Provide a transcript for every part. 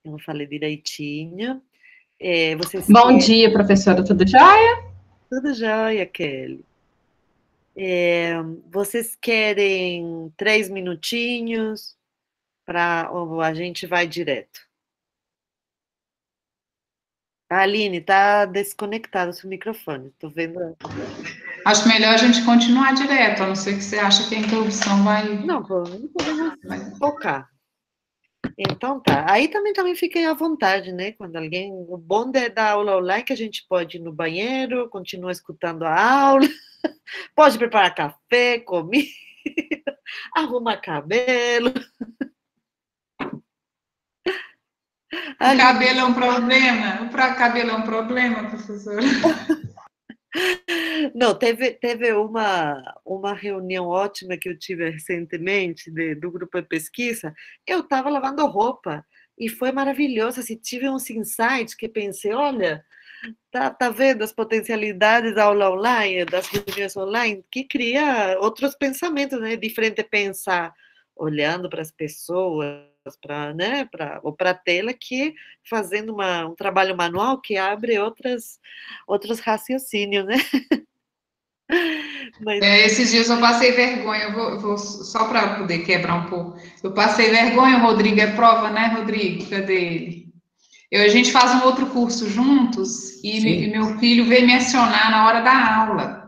Eu não falei direitinho. Vocês Bom querem... dia, professora, tudo jóia? Tudo jóia, Kelly. Vocês querem 3 minutinhos ou a gente vai direto? A Aline, tá desconectado o seu microfone. Tô vendo. Acho melhor a gente continuar direto, a não ser que você acha que a interrupção vai... Não, pelo menos podemos focar. Então tá. Aí também fiquem à vontade, né? Quando alguém. O bom da aula online é que a gente pode ir no banheiro, continua escutando a aula, pode preparar café, comida, arrumar cabelo. O Aline, cabelo é um problema? O cabelo é um problema, professora? não, teve uma reunião ótima que eu tive recentemente do grupo de pesquisa. Eu estava lavando roupa e foi maravilhoso. Assim, tive uns insights que pensei, olha, tá vendo as potencialidades da aula online, das reuniões online, que cria outros pensamentos, né? Diferente pensar olhando para as pessoas, né? Ou para a tela, que fazendo um trabalho manual que abre outros raciocínios, né? Mas Esses dias eu passei vergonha, eu vou só para poder quebrar um pouco. Eu passei vergonha, o Rodrigo é prova, né, Rodrigo? Cadê ele? A gente faz um outro curso juntos e sim. meu filho veio me acionar na hora da aula.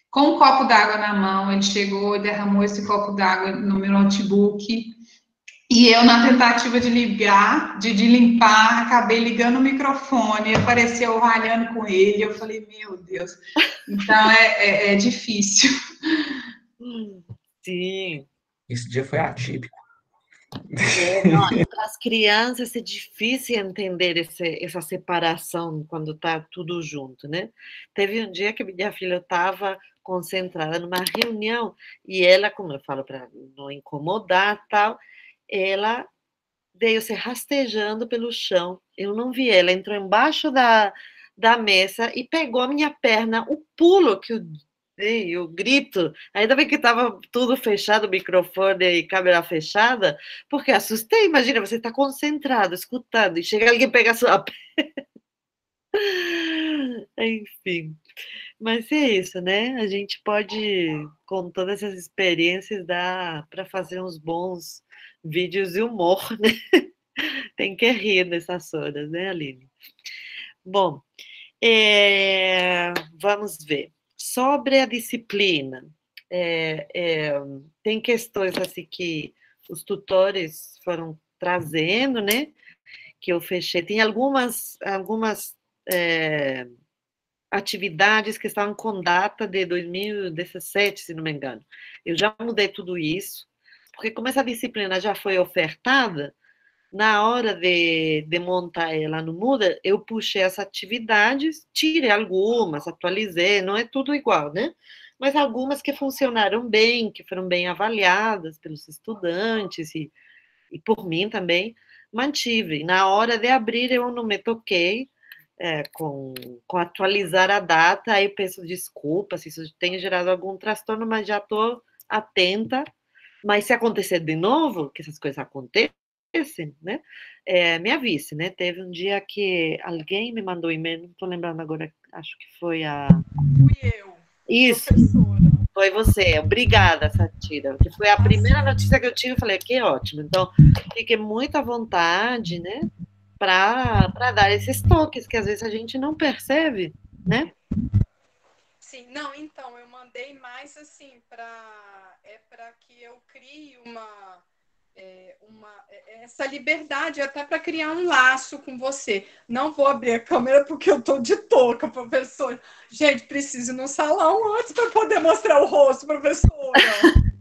Com um copo d'água na mão, ele chegou e derramou esse copo d'água no meu notebook. E eu, na tentativa de ligar, de limpar, acabei ligando o microfone, apareceu ralhando com ele. Eu falei, meu Deus. Então é difícil. Sim. Esse dia foi atípico. Não, e para as crianças é difícil entender essa separação quando está tudo junto, né? Teve um dia que minha filha estava concentrada numa reunião e ela, como eu falo para não incomodar, tal, ela veio se rastejando pelo chão. Eu não vi ela, entrou embaixo da mesa e pegou a minha perna. O pulo que eu dei, o grito. Ainda bem que estava tudo fechado, microfone e câmera fechada, porque assustei. Imagina, você está concentrado, escutando, e chega alguém pegar sua perna. Enfim. Mas é isso, né? A gente pode, com todas essas experiências, dar para fazer uns bons vídeos de humor, né? Tem que rir nessas horas, né, Aline? Bom, vamos ver. Sobre a disciplina, é, é, tem questões assim que os tutores foram trazendo, né? Que eu fechei. Tem algumas atividades que estavam com data de 2017, se não me engano. Eu já mudei tudo isso, porque como essa disciplina já foi ofertada, na hora de montar ela no Moodle, eu puxei as atividades, tirei algumas, atualizei, não é tudo igual, né? Mas algumas que funcionaram bem, que foram bem avaliadas pelos estudantes e por mim também, mantive. Na hora de abrir, eu não me toquei com atualizar a data, aí peço desculpas se isso tem gerado algum transtorno, mas já estou atenta. Mas se acontecer de novo, que essas coisas acontecem, né? Me avise, né? Teve um dia que alguém me mandou e-mail, não estou lembrando agora, acho que foi a. Fui eu, Isso, professora. foi você. Obrigada, Satira, que foi a primeira notícia que eu tive. Eu falei, que ótimo. Então, fique muito à vontade, né? Para dar esses toques que às vezes a gente não percebe, né? Sim, não, então, eu mandei mais assim para que eu crie essa liberdade até para criar um laço com você. Não vou abrir a câmera porque eu estou de touca, professora. Gente, preciso ir no salão antes para poder mostrar o rosto, professora.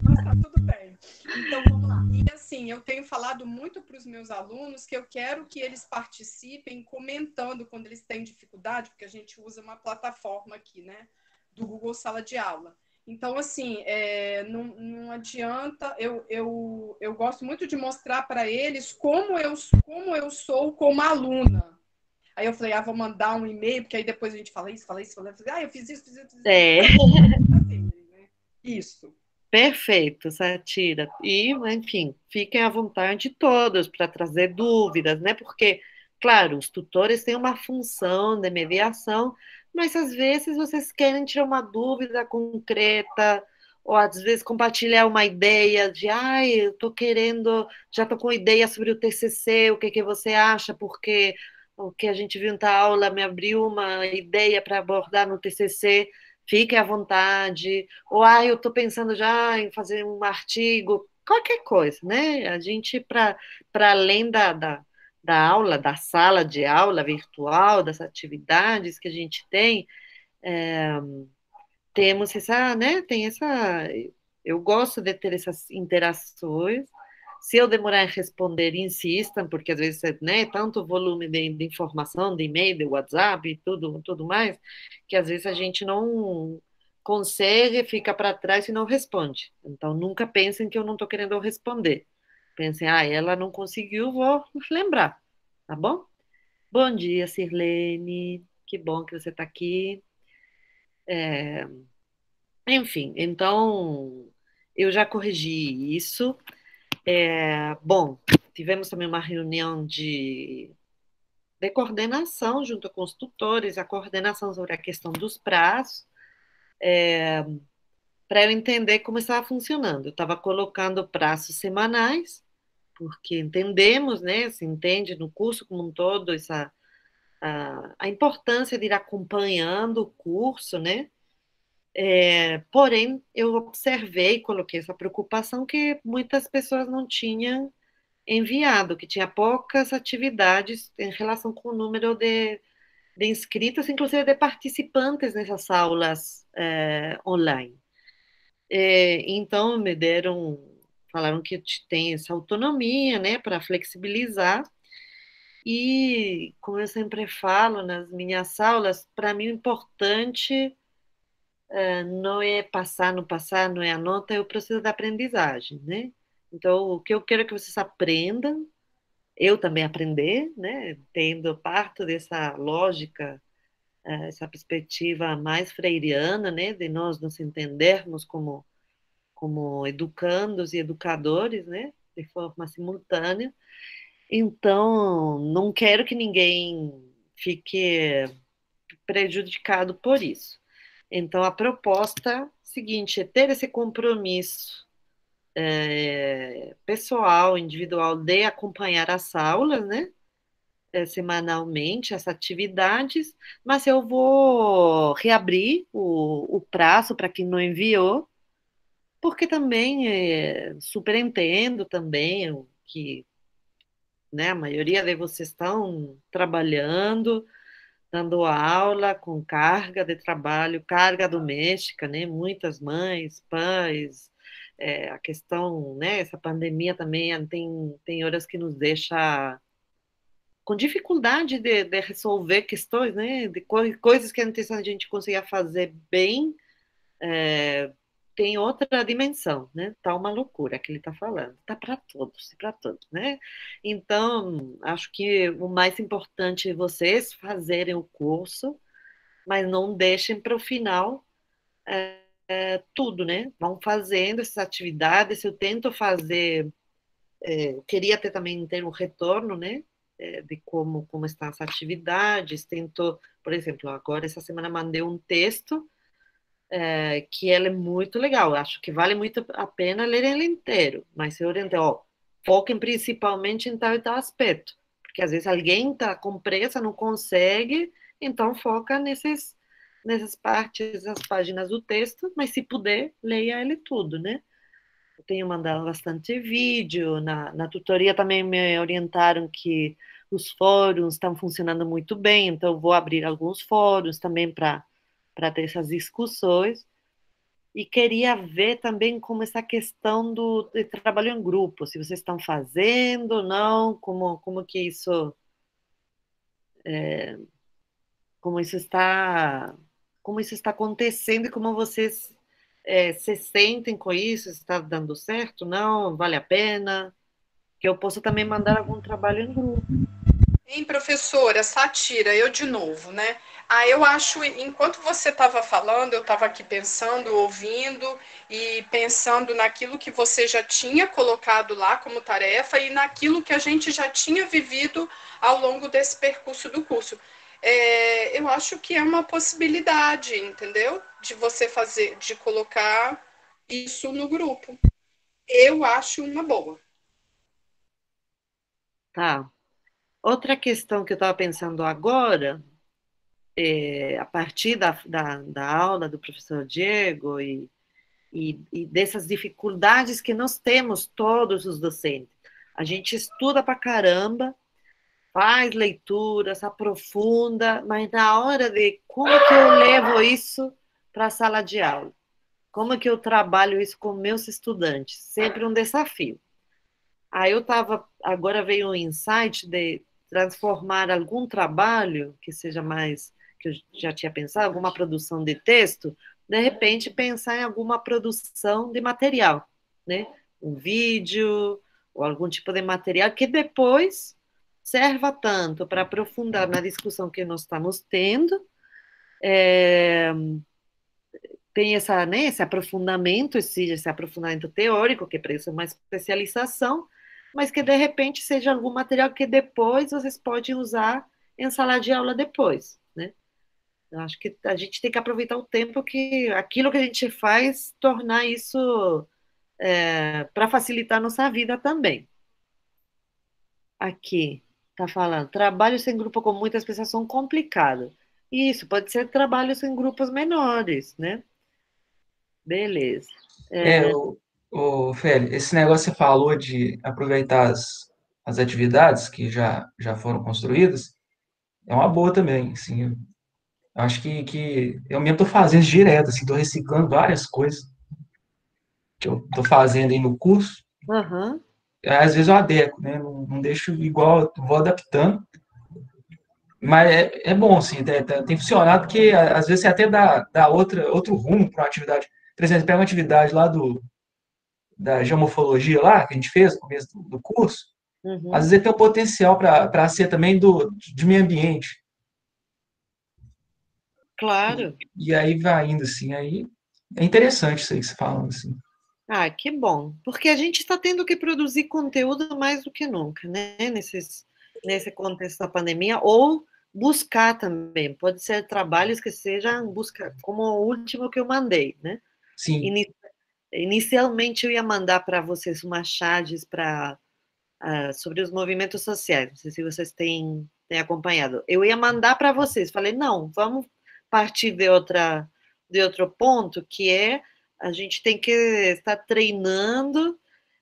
Mas tá tudo bem. Então, vamos lá. E assim, eu tenho falado muito para os meus alunos que eu quero que eles participem comentando quando eles têm dificuldade, porque a gente usa uma plataforma aqui, né? Do Google Sala de Aula. Então, assim, não adianta, eu gosto muito de mostrar para eles como eu sou como aluna. Aí eu falei, vou mandar um e-mail, porque aí depois a gente fala isso. Eu falei, eu fiz isso. É. Assim, né? Isso. Perfeito, Satira. E, enfim, fiquem à vontade todos para trazer dúvidas, né? Porque, claro, os tutores têm uma função de mediação, mas às vezes vocês querem tirar uma dúvida concreta, ou às vezes compartilhar uma ideia de, ai, eu estou querendo, já estou com ideia sobre o TCC, o que que você acha? Porque o que a gente viu na aula me abriu uma ideia para abordar no TCC. Fique à vontade, ou eu estou pensando já em fazer um artigo, qualquer coisa, né? A gente, para além da aula, da sala de aula virtual, das atividades que a gente tem, temos essa, né? Tem essa. Eu gosto de ter essas interações. Se eu demorar em responder, insistam, porque às vezes, né, tanto volume de informação, de e-mail, de WhatsApp e tudo mais, que às vezes a gente não consegue, fica para trás e não responde. Então, nunca pensem que eu não estou querendo responder. Pensem, ela não conseguiu, vou lembrar, tá bom? Bom dia, Sirlene. Que bom que você está aqui. Enfim, então, eu já corrigi isso. Bom, tivemos também uma reunião de coordenação junto com os tutores, a coordenação sobre a questão dos prazos, para eu entender como estava funcionando. Eu estava colocando prazos semanais, porque entendemos, né, se entende no curso como um todo, a importância de ir acompanhando o curso, né? Porém, eu observei, coloquei essa preocupação que muitas pessoas não tinham enviado, que tinha poucas atividades em relação com o número de inscritos, inclusive de participantes nessas aulas online. Então, falaram que tem essa autonomia, né, para flexibilizar, e, como eu sempre falo nas minhas aulas, para mim o importante não é passar, não passar, não é a nota, é o processo da aprendizagem, né? Então, o que eu quero é que vocês aprendam, eu também aprender, né? Tendo parte dessa lógica, essa perspectiva mais freiriana, né? De nós nos entendermos como educandos e educadores, né? De forma simultânea. Então, não quero que ninguém fique prejudicado por isso. Então, a proposta seguinte é ter esse compromisso pessoal, individual, de acompanhar as aulas, né? Semanalmente, as atividades, mas eu vou reabrir o prazo para quem não enviou, porque também super entendo também que, né, a maioria de vocês estão trabalhando, dando aula com carga de trabalho, carga doméstica, né? Muitas mães, pais, a questão, né? Essa pandemia também tem horas que nos deixa com dificuldade de resolver questões, né? De coisas que antes a gente conseguia fazer bem, tem outra dimensão, né? Tá uma loucura que ele está falando. Tá para todos, né? Então, acho que o mais importante é vocês fazerem o curso, mas não deixem para o final tudo, né? Vão fazendo essas atividades. Eu tento fazer, eu queria também ter um retorno, né? De como estão as atividades. Tento, por exemplo, agora essa semana mandei um texto que ele é muito legal. Eu acho que vale muito a pena ler ele inteiro, mas eu orientei, foquem principalmente em tal e tal aspecto, porque às vezes alguém está com pressa, não consegue, então foca nessas partes, as páginas do texto, mas se puder, leia ele tudo, né? Eu tenho mandado bastante vídeo, na tutoria também me orientaram que os fóruns estão funcionando muito bem, então eu vou abrir alguns fóruns também para ter essas discussões. E queria ver também como essa questão de trabalho em grupo, se vocês estão fazendo ou não, como isso está, como isso está acontecendo e como vocês se sentem com isso, se está dando certo, não, vale a pena, que eu posso também mandar algum trabalho em grupo. Hein, professora, Satira, eu de novo, né? Eu acho, enquanto você estava falando, eu estava aqui pensando, ouvindo e pensando naquilo que você já tinha colocado lá como tarefa e naquilo que a gente já tinha vivido ao longo desse percurso do curso. Eu acho que é uma possibilidade, entendeu? De você fazer, de colocar isso no grupo. Eu acho uma boa. Tá. Outra questão que eu estava pensando agora, a partir da aula do professor Diego e dessas dificuldades que nós temos, todos os docentes. A gente estuda pra caramba, faz leituras, aprofunda, mas na hora de como que eu levo isso para a sala de aula? Como que eu trabalho isso com meus estudantes? Sempre um desafio. Aí eu estava, agora veio um insight de transformar algum trabalho que seja mais, que eu já tinha pensado, alguma produção de texto, de repente pensar em alguma produção de material, né? Um vídeo ou algum tipo de material que depois serva tanto para aprofundar na discussão que nós estamos tendo, é, tem essa, né, esse aprofundamento teórico, que precisa uma especialização, mas que de repente seja algum material que depois vocês podem usar em sala de aula depois, né? Eu acho que a gente tem que aproveitar o tempo que aquilo que a gente faz, tornar isso para facilitar a nossa vida também. Aqui, tá falando, trabalhos em grupo com muitas pessoas são complicados. Isso, pode ser trabalhos em grupos menores, né? Beleza. É, o Félix, esse negócio que você falou de aproveitar as atividades que já foram construídas, é uma boa também, assim, eu acho que eu mesmo estou fazendo isso direto, assim, estou reciclando várias coisas que eu estou fazendo aí no curso, Aham. às vezes eu adequo, né, não deixo igual, eu vou adaptando, mas é bom, assim, tem funcionado, porque às vezes você até dá outro rumo para uma atividade. Por exemplo, você pega uma atividade lá da geomorfologia lá, que a gente fez no começo do curso, às Uhum. vezes ele tem o potencial para ser também de meio ambiente. Claro. E aí vai indo, assim, aí é interessante isso aí que você falando, assim. Ah, que bom. Porque a gente está tendo que produzir conteúdo mais do que nunca, né? Nesse contexto da pandemia, ou buscar também. Pode ser trabalhos que sejam busca, como o último que eu mandei, né? Sim, Ini- Inicialmente eu ia mandar para vocês umas charges sobre os movimentos sociais. Não sei se vocês têm acompanhado. Eu ia mandar para vocês. Falei, não, vamos partir de outro ponto, que é a gente tem que estar treinando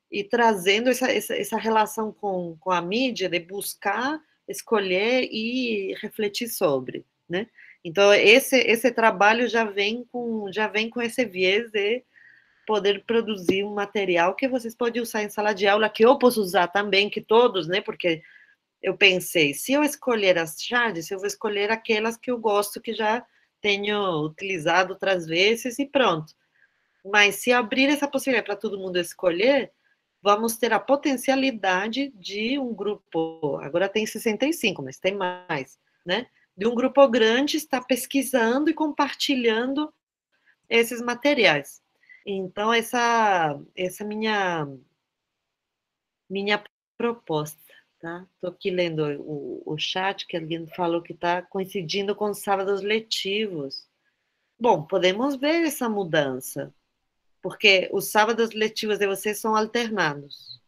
e trazendo essa relação com a mídia, de buscar, escolher e refletir sobre, né? Então, esse trabalho já vem com esse viés de poder produzir um material que vocês podem usar em sala de aula, que eu posso usar também, que todos, né? Porque eu pensei, se eu escolher as charges, eu vou escolher aquelas que eu gosto, que já tenho utilizado outras vezes e pronto. Mas se abrir essa possibilidade para todo mundo escolher, vamos ter a potencialidade de um grupo, agora tem 65, mas tem mais, né? De um grupo grande estar pesquisando e compartilhando esses materiais. Então, essa minha proposta, tá? Estou aqui lendo o chat que alguém falou que está coincidindo com os sábados letivos. Bom, podemos ver essa mudança, porque os sábados letivos de vocês são alternados.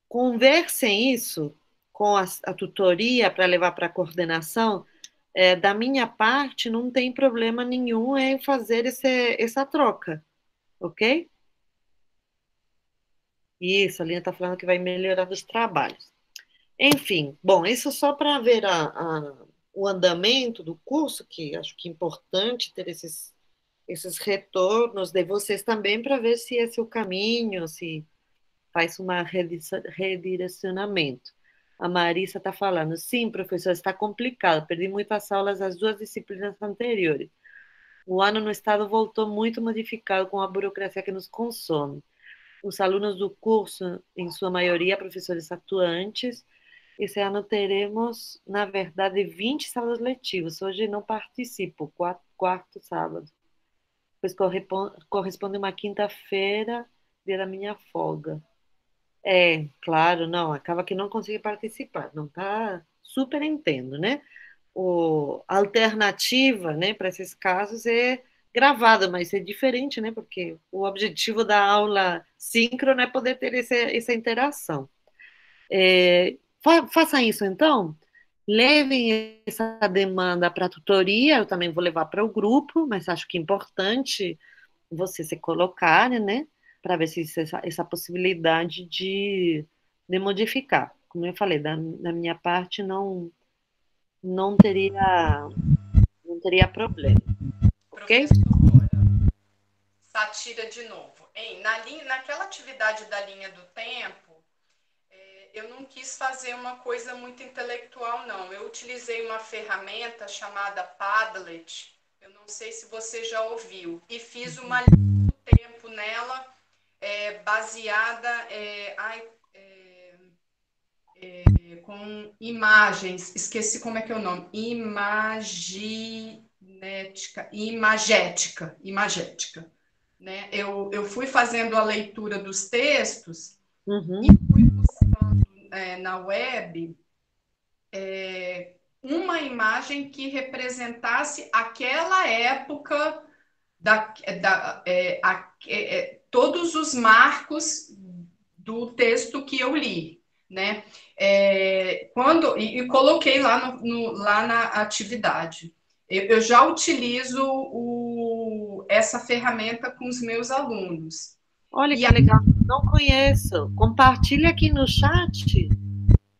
Conversem isso com a tutoria para levar para a coordenação. Da minha parte, não tem problema nenhum em fazer essa troca, ok? Isso, a Lina está falando que vai melhorar os trabalhos. Enfim, bom, isso só para ver o andamento do curso, que acho que é importante ter esses retornos de vocês também, para ver se esse é o caminho, se faz um redirecionamento. A Marissa está falando, sim, professor, está complicado, perdi muitas aulas das duas disciplinas anteriores. O ano no estado voltou muito modificado com a burocracia que nos consome. Os alunos do curso, em sua maioria, professores atuantes, Esse ano teremos, na verdade, 20 sábados letivos. Hoje não participo, quarto sábado, pois corresponde uma quinta-feira, dia da minha folga. É, claro, não, acaba que não consegui participar, não tá, super entendo, né? A alternativa, né, para esses casos é gravada, mas é diferente, né? Porque o objetivo da aula síncrona é poder ter essa interação. Faça isso, então. Levem essa demanda para a tutoria, eu também vou levar para o grupo, mas acho que é importante você se colocar, né, para ver se existe essa possibilidade de modificar. Como eu falei, da minha parte não teria, não teria problema, ok? Professora, Satira de novo. Hein? Naquela atividade da linha do tempo, eu não quis fazer uma coisa muito intelectual, não. Eu utilizei uma ferramenta chamada Padlet, eu não sei se você já ouviu, e fiz uma linha do tempo nela, baseada com imagens, esqueci como é que é o nome, imagética, né? Eu fui fazendo a leitura dos textos Uhum. e fui buscando na web uma imagem que representasse aquela época todos os marcos do texto que eu li, né? E coloquei lá na atividade. Eu já utilizo essa ferramenta com os meus alunos. Olha que legal, não conheço. Compartilha aqui no chat,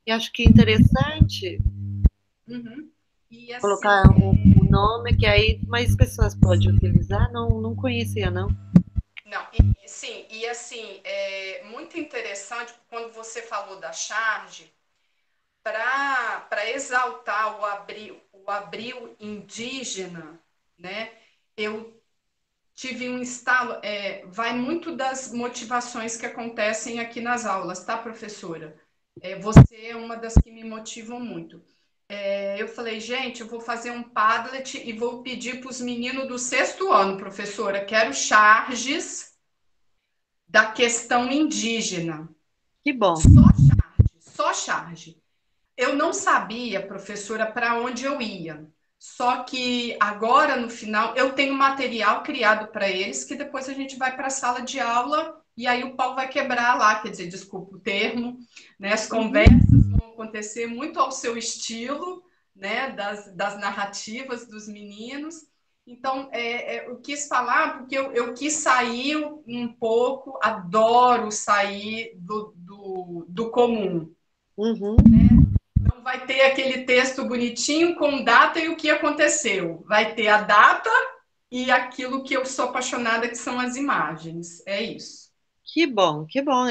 e acho que é interessante. Uhum. E assim, colocar o nome, que aí mais pessoas podem utilizar. Não conhecia, não. Não, sim, e assim, é muito interessante quando você falou da charge, para exaltar o abril indígena, né? Eu tive um estalo, vai muito das motivações que acontecem aqui nas aulas, tá, professora? Você é uma das que me motivam muito. Eu falei, gente, eu vou fazer um Padlet e vou pedir para os meninos do 6º ano, professora, quero charges da questão indígena. Que bom. Só charge. Eu não sabia, professora, para onde eu ia. Só que agora, no final, eu tenho material criado para eles, que depois a gente vai para a sala de aula e aí o pau vai quebrar lá, quer dizer, desculpa o termo, né? As conversas vão acontecer muito ao seu estilo, né? Das narrativas dos meninos. Então, eu quis falar porque eu quis sair um pouco, adoro sair do comum. Uhum. Não vai ter aquele texto bonitinho com data e o que aconteceu. Vai ter a data e aquilo que eu sou apaixonada, que são as imagens. É isso. Que bom, que bom.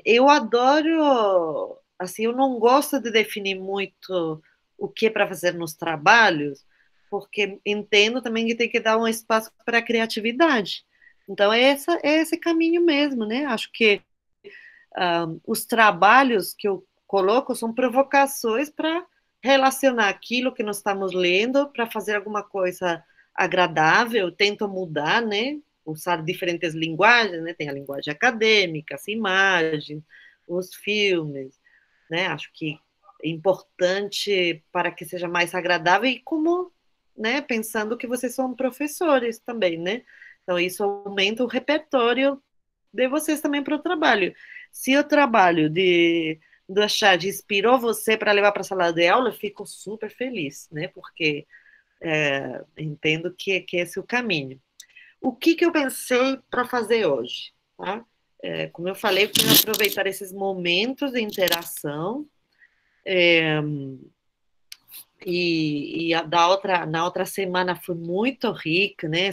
Eu adoro, assim, eu não gosto de definir muito o que para fazer nos trabalhos, porque entendo também que tem que dar um espaço para a criatividade. Então, é esse caminho mesmo, né? Acho que os trabalhos que eu coloco são provocações para relacionar aquilo que nós estamos lendo para fazer alguma coisa agradável, tento mudar, né? Usar diferentes linguagens, né? Tem a linguagem acadêmica, as imagens, os filmes, né? Acho que é importante para que seja mais agradável e como, né? Pensando que vocês são professores também, né? Então isso aumenta o repertório de vocês também para o trabalho. Se o trabalho do Achad inspirou você para levar para a sala de aula, eu fico super feliz, né? Porque entendo que esse é o caminho. O que eu pensei para fazer hoje? Tá? Como eu falei, eu quero aproveitar esses momentos de interação na outra semana foi muito rica, né?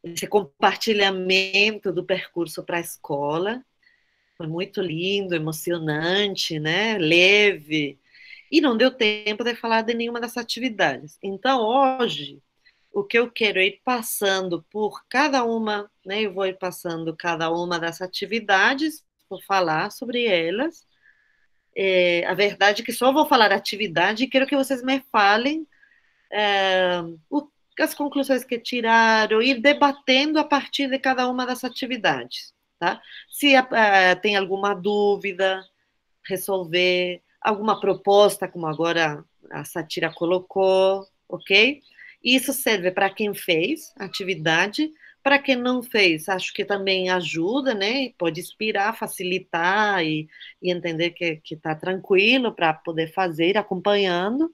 Esse compartilhamento do percurso para a escola. Foi muito lindo, emocionante, né? Leve. E não deu tempo de falar de nenhuma das atividades. Então, hoje, o que eu quero é ir passando por cada uma, né? Eu vou ir passando cada uma das atividades, vou falar sobre elas, a verdade é que só vou falar atividade e quero que vocês me falem as conclusões que tiraram, ir debatendo a partir de cada uma das atividades, tá? Se tem alguma dúvida, resolver, alguma proposta, como agora a Satira colocou, ok? Isso serve para quem fez a atividade, para quem não fez, acho que também ajuda, né? Pode inspirar, facilitar e entender que está tranquilo para poder fazer, acompanhando.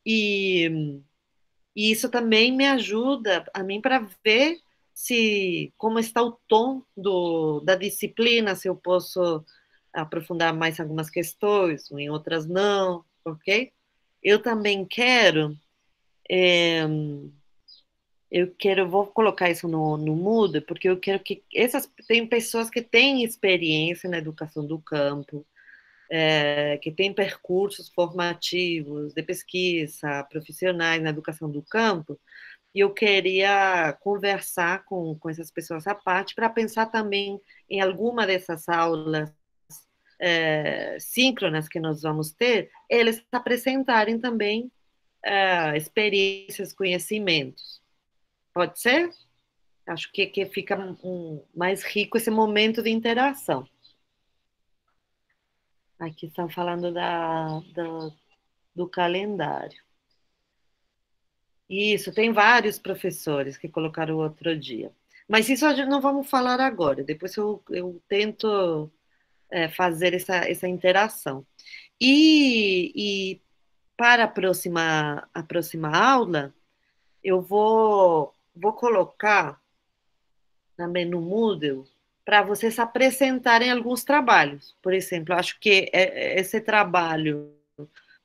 E isso também me ajuda a mim para ver como está o tom da disciplina, se eu posso aprofundar mais algumas questões, ou em outras não, ok? Eu também vou colocar isso no Moodle, porque eu quero que tem pessoas que têm experiência na educação do campo, que têm percursos formativos de pesquisa, profissionais na educação do campo, e eu queria conversar com essas pessoas à parte para pensar também em alguma dessas aulas síncronas que nós vamos ter, eles apresentarem também experiências, conhecimentos. Pode ser? Acho que fica mais rico esse momento de interação. Aqui estão falando do calendário. Isso, tem vários professores que colocaram outro dia. Mas isso a gente não vamos falar agora. Depois eu tento fazer essa interação. E para a próxima aula, eu vou colocar também no Moodle para vocês apresentarem alguns trabalhos. Por exemplo, acho que esse trabalho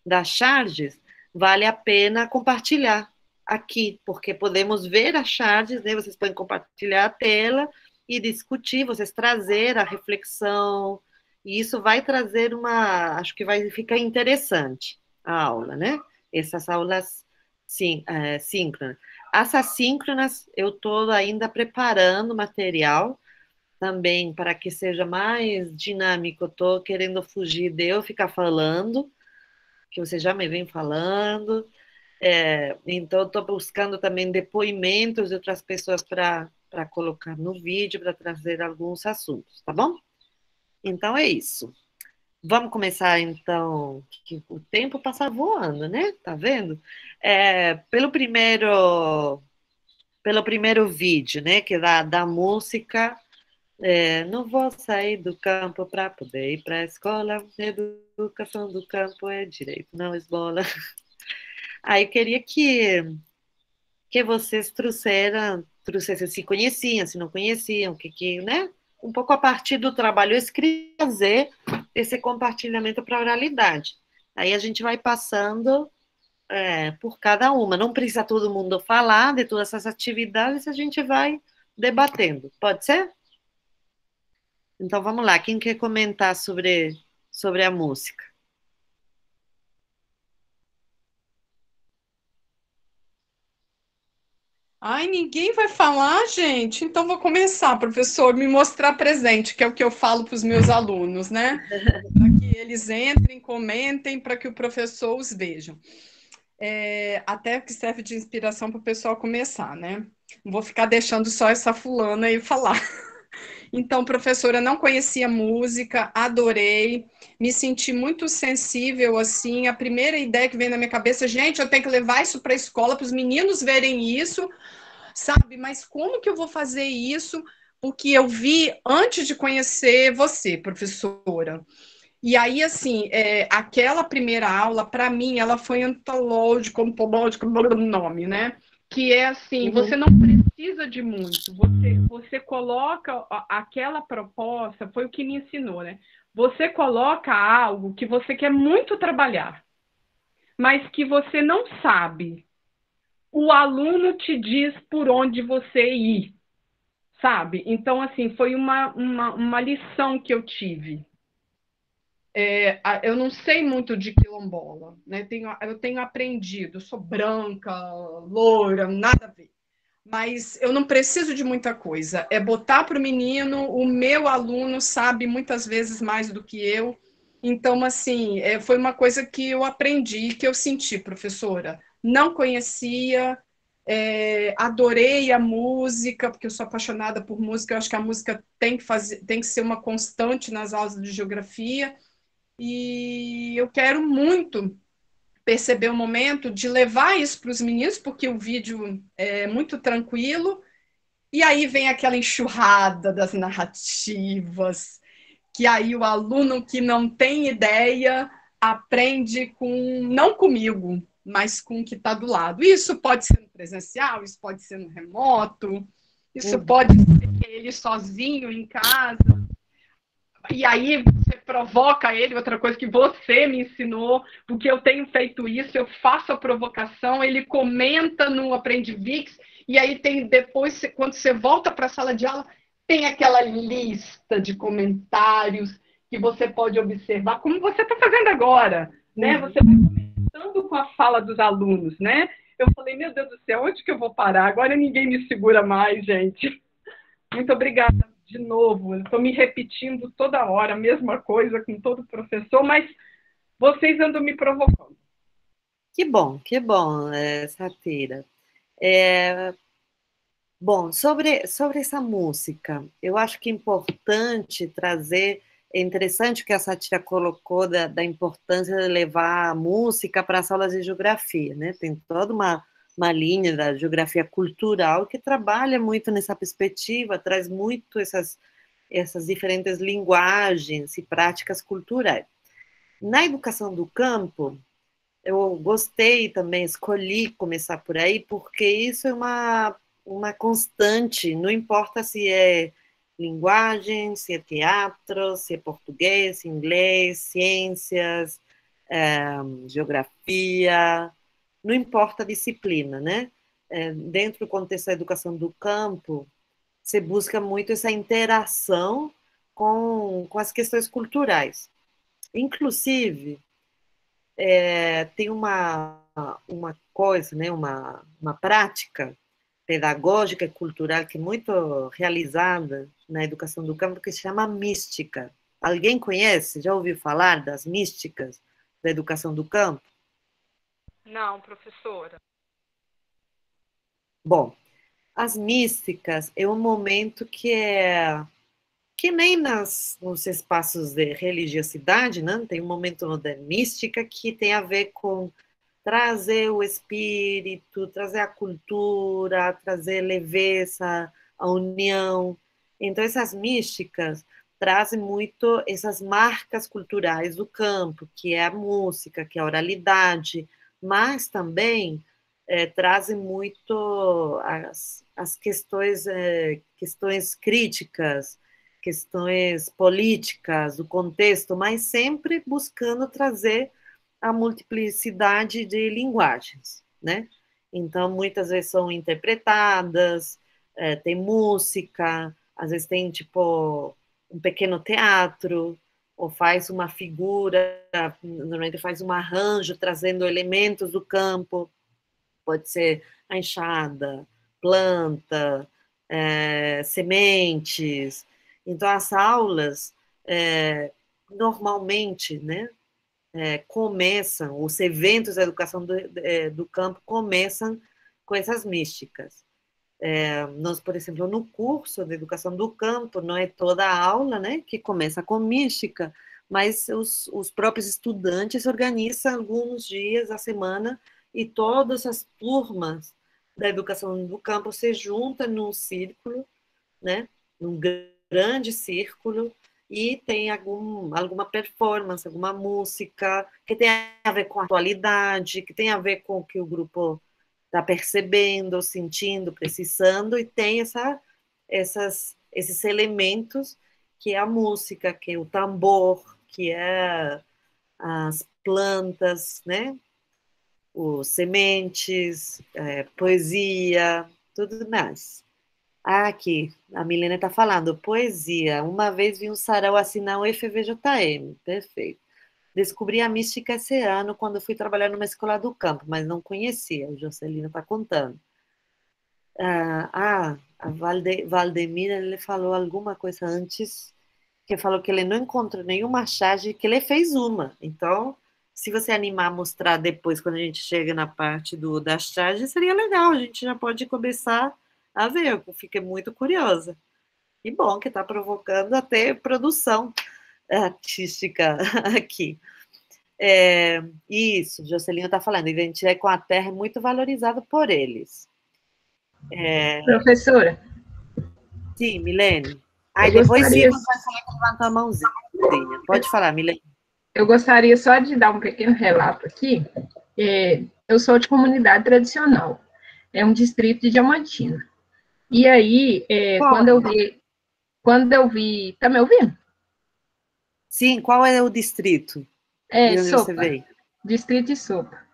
das charges vale a pena compartilhar aqui, porque podemos ver as charges, né? Vocês podem compartilhar a tela e discutir, vocês trazer a reflexão, e isso vai trazer acho que vai ficar interessante a aula, né? Essas aulas síncronas. As assíncronas, eu estou ainda preparando material também para que seja mais dinâmico. Eu estou querendo fugir de eu ficar falando, que você já me vem falando. Então, estou buscando também depoimentos de outras pessoas para colocar no vídeo, para trazer alguns assuntos, tá bom? Então, é isso. Vamos começar, então, que o tempo passa voando, né? Tá vendo? Pelo primeiro vídeo, né, que da música, não vou sair do campo para poder ir para a escola, educação do campo é direito, não esmola. Aí eu queria que vocês trouxessem se conheciam, se não conheciam, né? Um pouco a partir do trabalho escrito, fazer esse compartilhamento para a oralidade. Aí a gente vai passando por cada uma. Não precisa todo mundo falar de todas essas atividades, a gente vai debatendo. Pode ser? Então, vamos lá. Quem quer comentar sobre a música? Ai, ninguém vai falar, gente? Então vou começar, professor, me mostrar presente, que é o que eu falo para os meus alunos, né? Para que eles entrem, comentem, para que o professor os vejam. Até que serve de inspiração para o pessoal começar, né? Não vou ficar deixando só essa fulana aí falar. Então, professora, não conhecia música, adorei, me senti muito sensível, assim, a primeira ideia que veio na minha cabeça, gente, eu tenho que levar isso para a escola, para os meninos verem isso, sabe? Mas como que eu vou fazer isso? Porque eu vi antes de conhecer você, professora. E aí, assim, aquela primeira aula, para mim, ela foi antológica, nome, né? Que é assim, você não precisa de muito, você coloca aquela proposta, foi o que me ensinou, né? Você coloca algo que você quer muito trabalhar, mas que você não sabe. O aluno te diz por onde você ir, sabe? Então, assim, foi uma lição que eu tive. Eu não sei muito de quilombola, né? Eu tenho aprendido, eu sou branca, loira, nada a ver. Mas eu não preciso de muita coisa. É botar para o menino, o meu aluno sabe muitas vezes mais do que eu, Então, assim, foi uma coisa que eu aprendi, que eu senti, professora. Não conhecia, adorei a música, porque eu sou apaixonada por música. Eu acho que a música tem que ser uma constante nas aulas de geografia. E eu quero muito perceber o momento de levar isso para os meninos, porque o vídeo é muito tranquilo. E aí vem aquela enxurrada das narrativas, que aí o aluno que não tem ideia aprende com, não comigo, mas com o que está do lado. Isso pode ser no presencial, isso pode ser no remoto, isso pode ser ele sozinho em casa. E aí você provoca ele, outra coisa que você me ensinou, porque eu tenho feito isso, eu faço a provocação, ele comenta no Aprendivix, e aí tem depois, quando você volta para a sala de aula, tem aquela lista de comentários que você pode observar, como você está fazendo agora, né? Você vai comentando com a fala dos alunos, né? Eu falei, meu Deus do céu, onde que eu vou parar? Agora ninguém me segura mais, gente. Muito obrigada de novo. Estou me repetindo toda hora, a mesma coisa com todo professor, mas vocês andam me provocando. Que bom, Safira. Bom, sobre essa música, eu acho que é importante trazer, é interessante que a Sátira colocou da importância de levar a música para as aulas de geografia, né? Tem toda uma linha da geografia cultural que trabalha muito nessa perspectiva, traz muito essas diferentes linguagens e práticas culturais. Na educação do campo, eu gostei também, escolhi começar por aí, porque isso é uma constante, não importa se é linguagem, se é teatro, se é português, inglês, ciências, geografia, não importa a disciplina, né? Dentro do contexto da educação do campo, você busca muito essa interação com as questões culturais. Inclusive, tem uma coisa, né, uma prática pedagógica e cultural que é muito realizada na educação do campo, que se chama mística. Alguém conhece? Já ouviu falar das místicas da educação do campo? Não, professora. Bom, as místicas é um momento que nem nos espaços de religiosidade, né? Tem um momento da mística que tem a ver com trazer o espírito, trazer a cultura, trazer leveza, a união. Então, essas místicas trazem muito essas marcas culturais do campo, que é a música, que é a oralidade, mas também trazem muito as questões críticas, questões políticas, do contexto, mas sempre buscando trazer a multiplicidade de linguagens, né? Então, muitas vezes são interpretadas, tem música, às vezes tem, tipo, um pequeno teatro, ou faz uma figura, normalmente faz um arranjo, trazendo elementos do campo, pode ser a enxada, planta, sementes. Então, as aulas, normalmente, né, começam, os eventos da educação do campo começam com essas místicas. Nós, por exemplo, no curso de educação do campo, não é toda a aula, né, que começa com mística, mas os próprios estudantes organizam alguns dias da semana e todas as turmas da educação do campo se juntam num círculo, né, num grande círculo, e tem alguma performance, alguma música que tem a ver com a atualidade, que tem a ver com o que o grupo está percebendo, sentindo, precisando, e tem esses elementos que é a música, que é o tambor, que é as plantas, né? Os sementes, poesia, tudo mais. Aqui, a Milena está falando, poesia. Uma vez vi um sarau assim na UFVJM, perfeito. Descobri a mística esse ano quando fui trabalhar numa escola do campo, mas não conhecia, o Jocelino está contando. A Valdemira, ele falou alguma coisa antes que falou que ele não encontrou nenhuma charge, que ele fez uma. Então, se você animar a mostrar depois, quando a gente chega na parte das charges, seria legal. A gente já pode começar a ver. Eu fiquei muito curiosa. E bom que está provocando até produção artística aqui. Isso, Jocelyn está falando, Identidade com a Terra é muito valorizado por eles. Professora, Sim, Milene. Aí eu depois gostaria, Igor vai falar que levantou a mãozinha. Pode falar, Milene. eu gostaria só de dar um pequeno relato aqui. Eu sou de comunidade tradicional, é um distrito de Diamantina. E aí, quando eu vi, tá me ouvindo? Sim, qual é o distrito de onde você Sopa, veio? distrito de Sopa, Ah,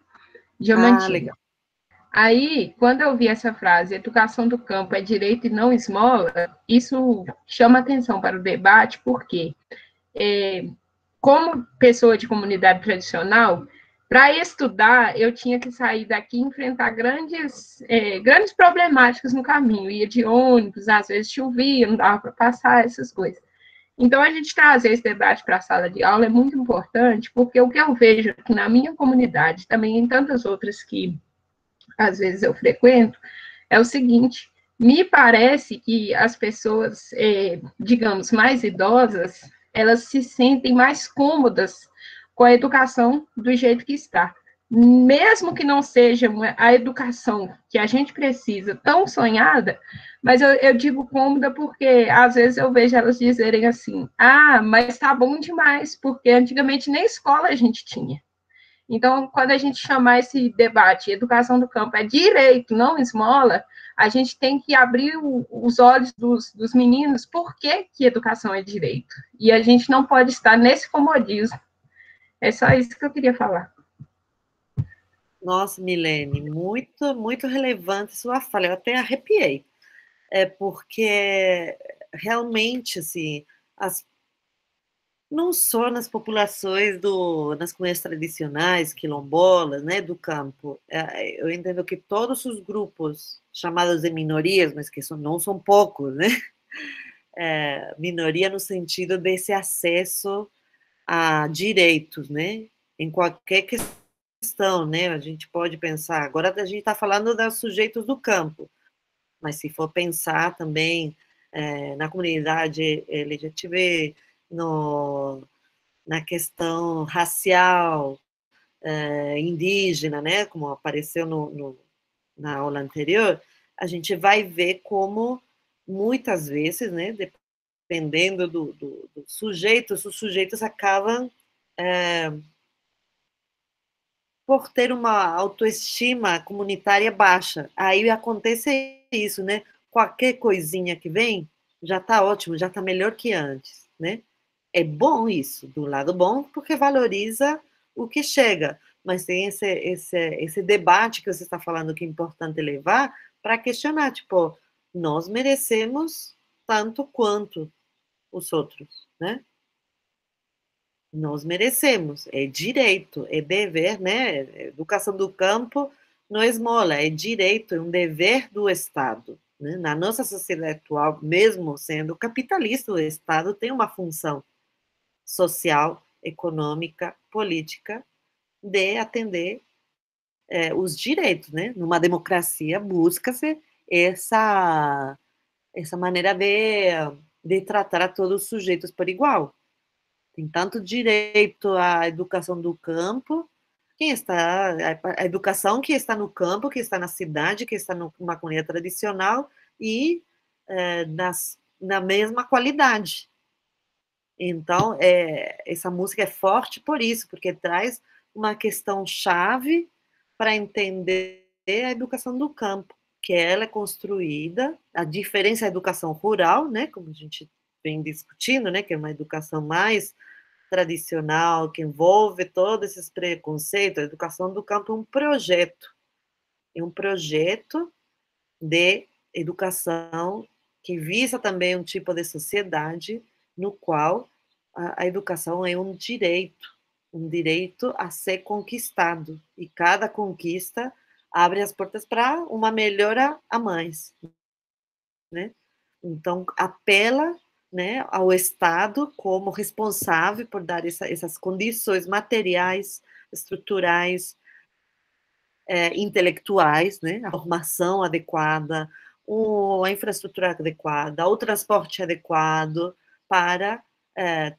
Diamantina. legal. Aí, quando eu vi essa frase, educação do campo é direito e não esmola, isso chama atenção para o debate, porque, como pessoa de comunidade tradicional, para estudar, eu tinha que sair daqui e enfrentar grandes problemáticas no caminho. Ia de ônibus, às vezes chovia, não dava para passar, essas coisas. Então, a gente trazer esse debate para a sala de aula é muito importante, porque o que eu vejo aqui na minha comunidade, também em tantas outras que às vezes eu frequento, é o seguinte: me parece que as pessoas, digamos, mais idosas, elas se sentem mais cômodas com a educação do jeito que está. Mesmo que não seja a educação que a gente precisa, tão sonhada, mas eu digo cômoda porque às vezes eu vejo elas dizerem assim: ah, mas está bom demais, porque antigamente nem escola a gente tinha. Então, quando a gente chamar esse debate, educação do campo é direito, não esmola, a gente tem que abrir os olhos dos meninos, por que educação é direito? E a gente não pode estar nesse comodismo. É só isso que eu queria falar. Nossa, Milene, muito, muito relevante sua fala. Eu até arrepiei. Porque realmente, assim, não só nas populações nas comunidades tradicionais, quilombolas, né, do campo. Eu entendo que todos os grupos chamados de minorias, mas que não são poucos, né? Minoria no sentido desse acesso a direitos, né? Em qualquer questão, né? A gente pode pensar. Agora a gente está falando dos sujeitos do campo, mas se for pensar também na comunidade LGTB, na questão racial, indígena, né, como apareceu na aula anterior, a gente vai ver como, muitas vezes, né, dependendo dos sujeitos, os sujeitos acabam por ter uma autoestima comunitária baixa. Aí acontece isso, né? Qualquer coisinha que vem, já está ótimo, já está melhor que antes, né? É bom isso, do lado bom, porque valoriza o que chega, mas tem esse debate que você está falando que é importante levar para questionar, tipo, nós merecemos tanto quanto os outros, né? Nós merecemos, é direito, é dever, né? Educação do campo não é esmola, é direito, é um dever do Estado. Né? Na nossa sociedade atual, mesmo sendo capitalista, o Estado tem uma função social, econômica, política, de atender os direitos, né? Numa democracia, busca-se essa maneira de tratar a todos os sujeitos por igual. Tem tanto direito à educação do campo, a educação que está no campo, que está na cidade, que está numa comunidade tradicional e na mesma qualidade. Então, essa música é forte por isso, porque traz uma questão chave para entender a educação do campo, que ela é construída, a diferença da educação rural, né, como a gente vem discutindo, né, que é uma educação mais tradicional, que envolve todos esses preconceitos. A educação do campo é um projeto de educação que visa também um tipo de sociedade no qual a educação é um direito a ser conquistado, e cada conquista abre as portas para uma melhora a mais, né? Então, apela né, ao Estado como responsável por dar essas condições materiais, estruturais, intelectuais, né, a formação adequada, a infraestrutura adequada, o transporte adequado para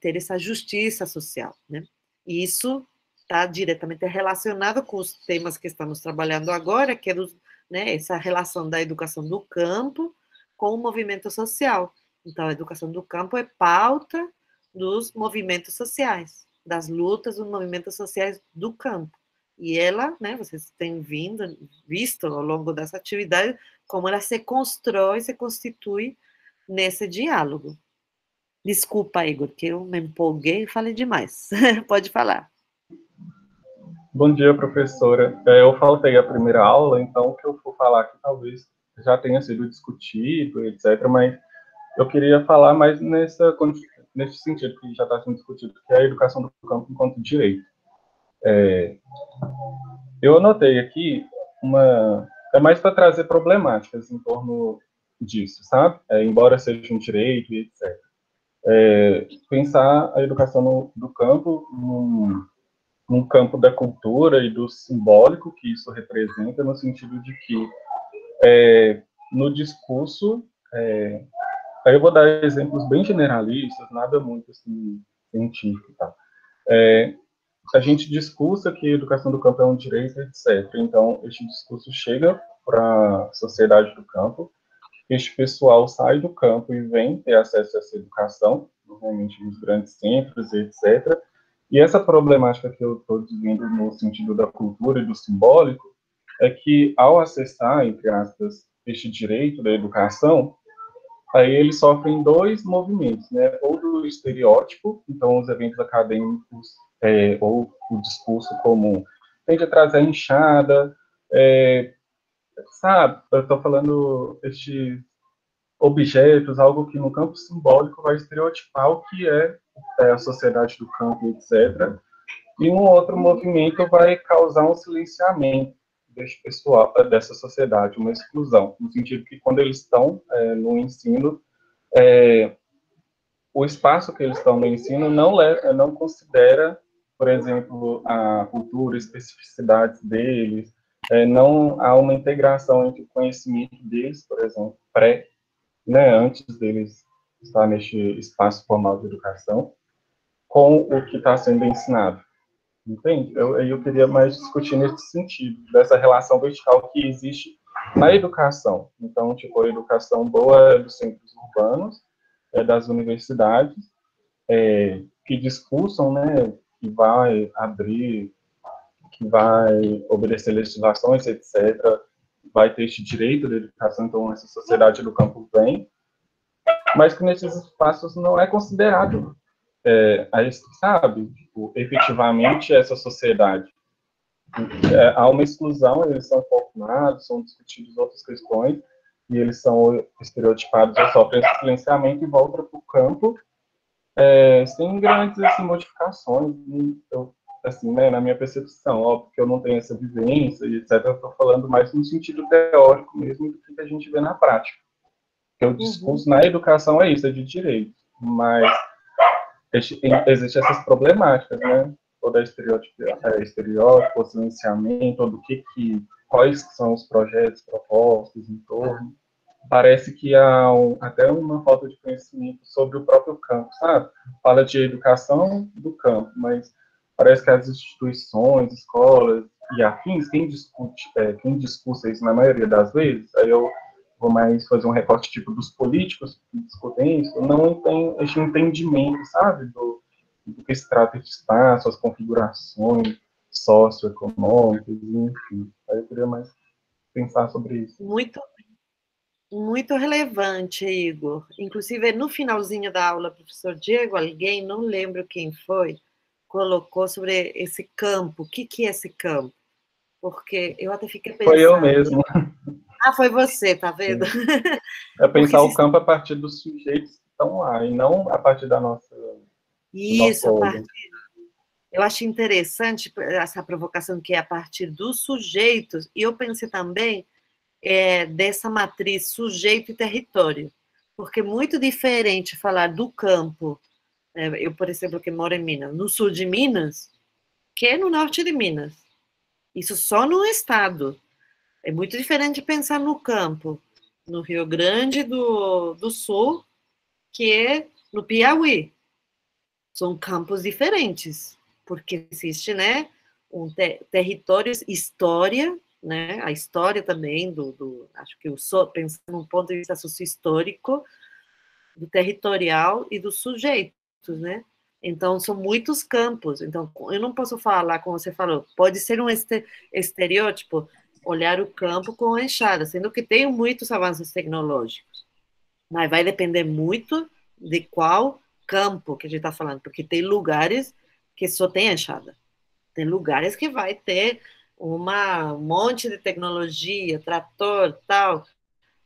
ter essa justiça social, né? E isso está diretamente relacionado com os temas que estamos trabalhando agora, que é né, essa relação da educação do campo com o movimento social. Então, a educação do campo é pauta dos movimentos sociais, das lutas dos movimentos sociais do campo. E ela, né, vocês têm visto ao longo dessa atividade, como ela se constrói, se constitui nesse diálogo. Desculpa, Igor, que eu me empolguei e falei demais. Pode falar. Bom dia, professora. Eu faltei a primeira aula, então o que eu for falar aqui talvez já tenha sido discutido, etc., mas eu queria falar mais nesse sentido que já está sendo discutido, que é a educação do campo enquanto direito. Eu anotei aqui é mais para trazer problemáticas em torno disso, sabe? Embora seja um direito e etc. Pensar a educação do campo num campo da cultura e do simbólico que isso representa, no sentido de que, no discurso, aí eu vou dar exemplos bem generalistas, nada muito assim, científico, tá? A gente discursa que a educação do campo é um direito, etc. Então, este discurso chega para a sociedade do campo, este pessoal sai do campo e vem ter acesso a essa educação, normalmente nos grandes centros, etc. E essa problemática que eu estou dizendo no sentido da cultura e do simbólico é que, ao acessar, entre aspas, este direito da educação, aí eles sofrem dois movimentos, né? Ou do estereótipo, então os eventos acadêmicos, ou o discurso comum, tende a trazer inchada, sabe? Eu estou falando estes objetos, algo que no campo simbólico vai estereotipar o que é a sociedade do campo, etc. E um outro movimento vai causar um silenciamento desse pessoal, dessa sociedade, uma exclusão, no sentido que quando eles estão no ensino, o espaço que eles estão no ensino não considera, por exemplo, a cultura, especificidades deles, não há uma integração entre o conhecimento deles, por exemplo, antes deles estar neste espaço formal de educação, com o que está sendo ensinado. Entende? Eu queria mais discutir nesse sentido, dessa relação vertical que existe na educação. Então, tipo, a educação boa é dos centros urbanos, das universidades, que discursam, né, que vai abrir, que vai obedecer legislações, etc., vai ter este direito da educação, então essa sociedade do campo vem, mas que nesses espaços não é considerado, sabe, tipo, efetivamente essa sociedade. Há uma exclusão, eles são formados, são discutidos outras questões, e eles são estereotipados ou sofrem esse silenciamento e voltam para o campo sem grandes assim, modificações. Assim, né, na minha percepção, óbvio que eu não tenho essa vivência e etc., eu estou falando mais no sentido teórico mesmo do que a gente vê na prática. Porque o discurso na educação é isso, é de direito, mas existem essas problemáticas, né? Toda estereótipo, silenciamento, quais são os projetos propostos em torno. Parece que há até uma falta de conhecimento sobre o próprio campo, sabe? Fala de educação do campo, mas parece que as instituições, escolas e afins, quem discute isso na maioria das vezes, aí eu vou mais fazer um recorte tipo dos políticos que discutem isso, não tem esse entendimento, sabe, do que se trata de espaço, as configurações socioeconômicas, enfim. Aí eu queria mais pensar sobre isso. Muito, muito relevante, Igor. Inclusive, no finalzinho da aula, professor Diego, alguém, não lembro quem foi, colocou sobre esse campo. O que é esse campo? Porque eu até fiquei pensando... Foi eu mesmo. Ah, foi você, tá vendo? É pensar o campo a partir dos sujeitos que estão lá, e não a partir da nossa... Isso, a partir... Eu acho interessante essa provocação que é a partir dos sujeitos, e eu pensei também dessa matriz sujeito e território, porque é muito diferente falar do campo. Eu, por exemplo, que moro em Minas, no sul de Minas, que no norte de Minas. Isso só no estado. É muito diferente pensar no campo, no Rio Grande do Sul, que é no Piauí. São campos diferentes, porque existe, né, um território, história, né, a história também acho que pensando num ponto de vista socio-histórico, do territorial e dos sujeitos, né? Então, são muitos campos. Então, eu não posso falar, como você falou, pode ser um estereótipo, olhar o campo com a enxada, sendo que tem muitos avanços tecnológicos. Mas vai depender muito de qual campo que a gente está falando, porque tem lugares que só tem enxada. Tem lugares que vai ter um monte de tecnologia, trator, tal,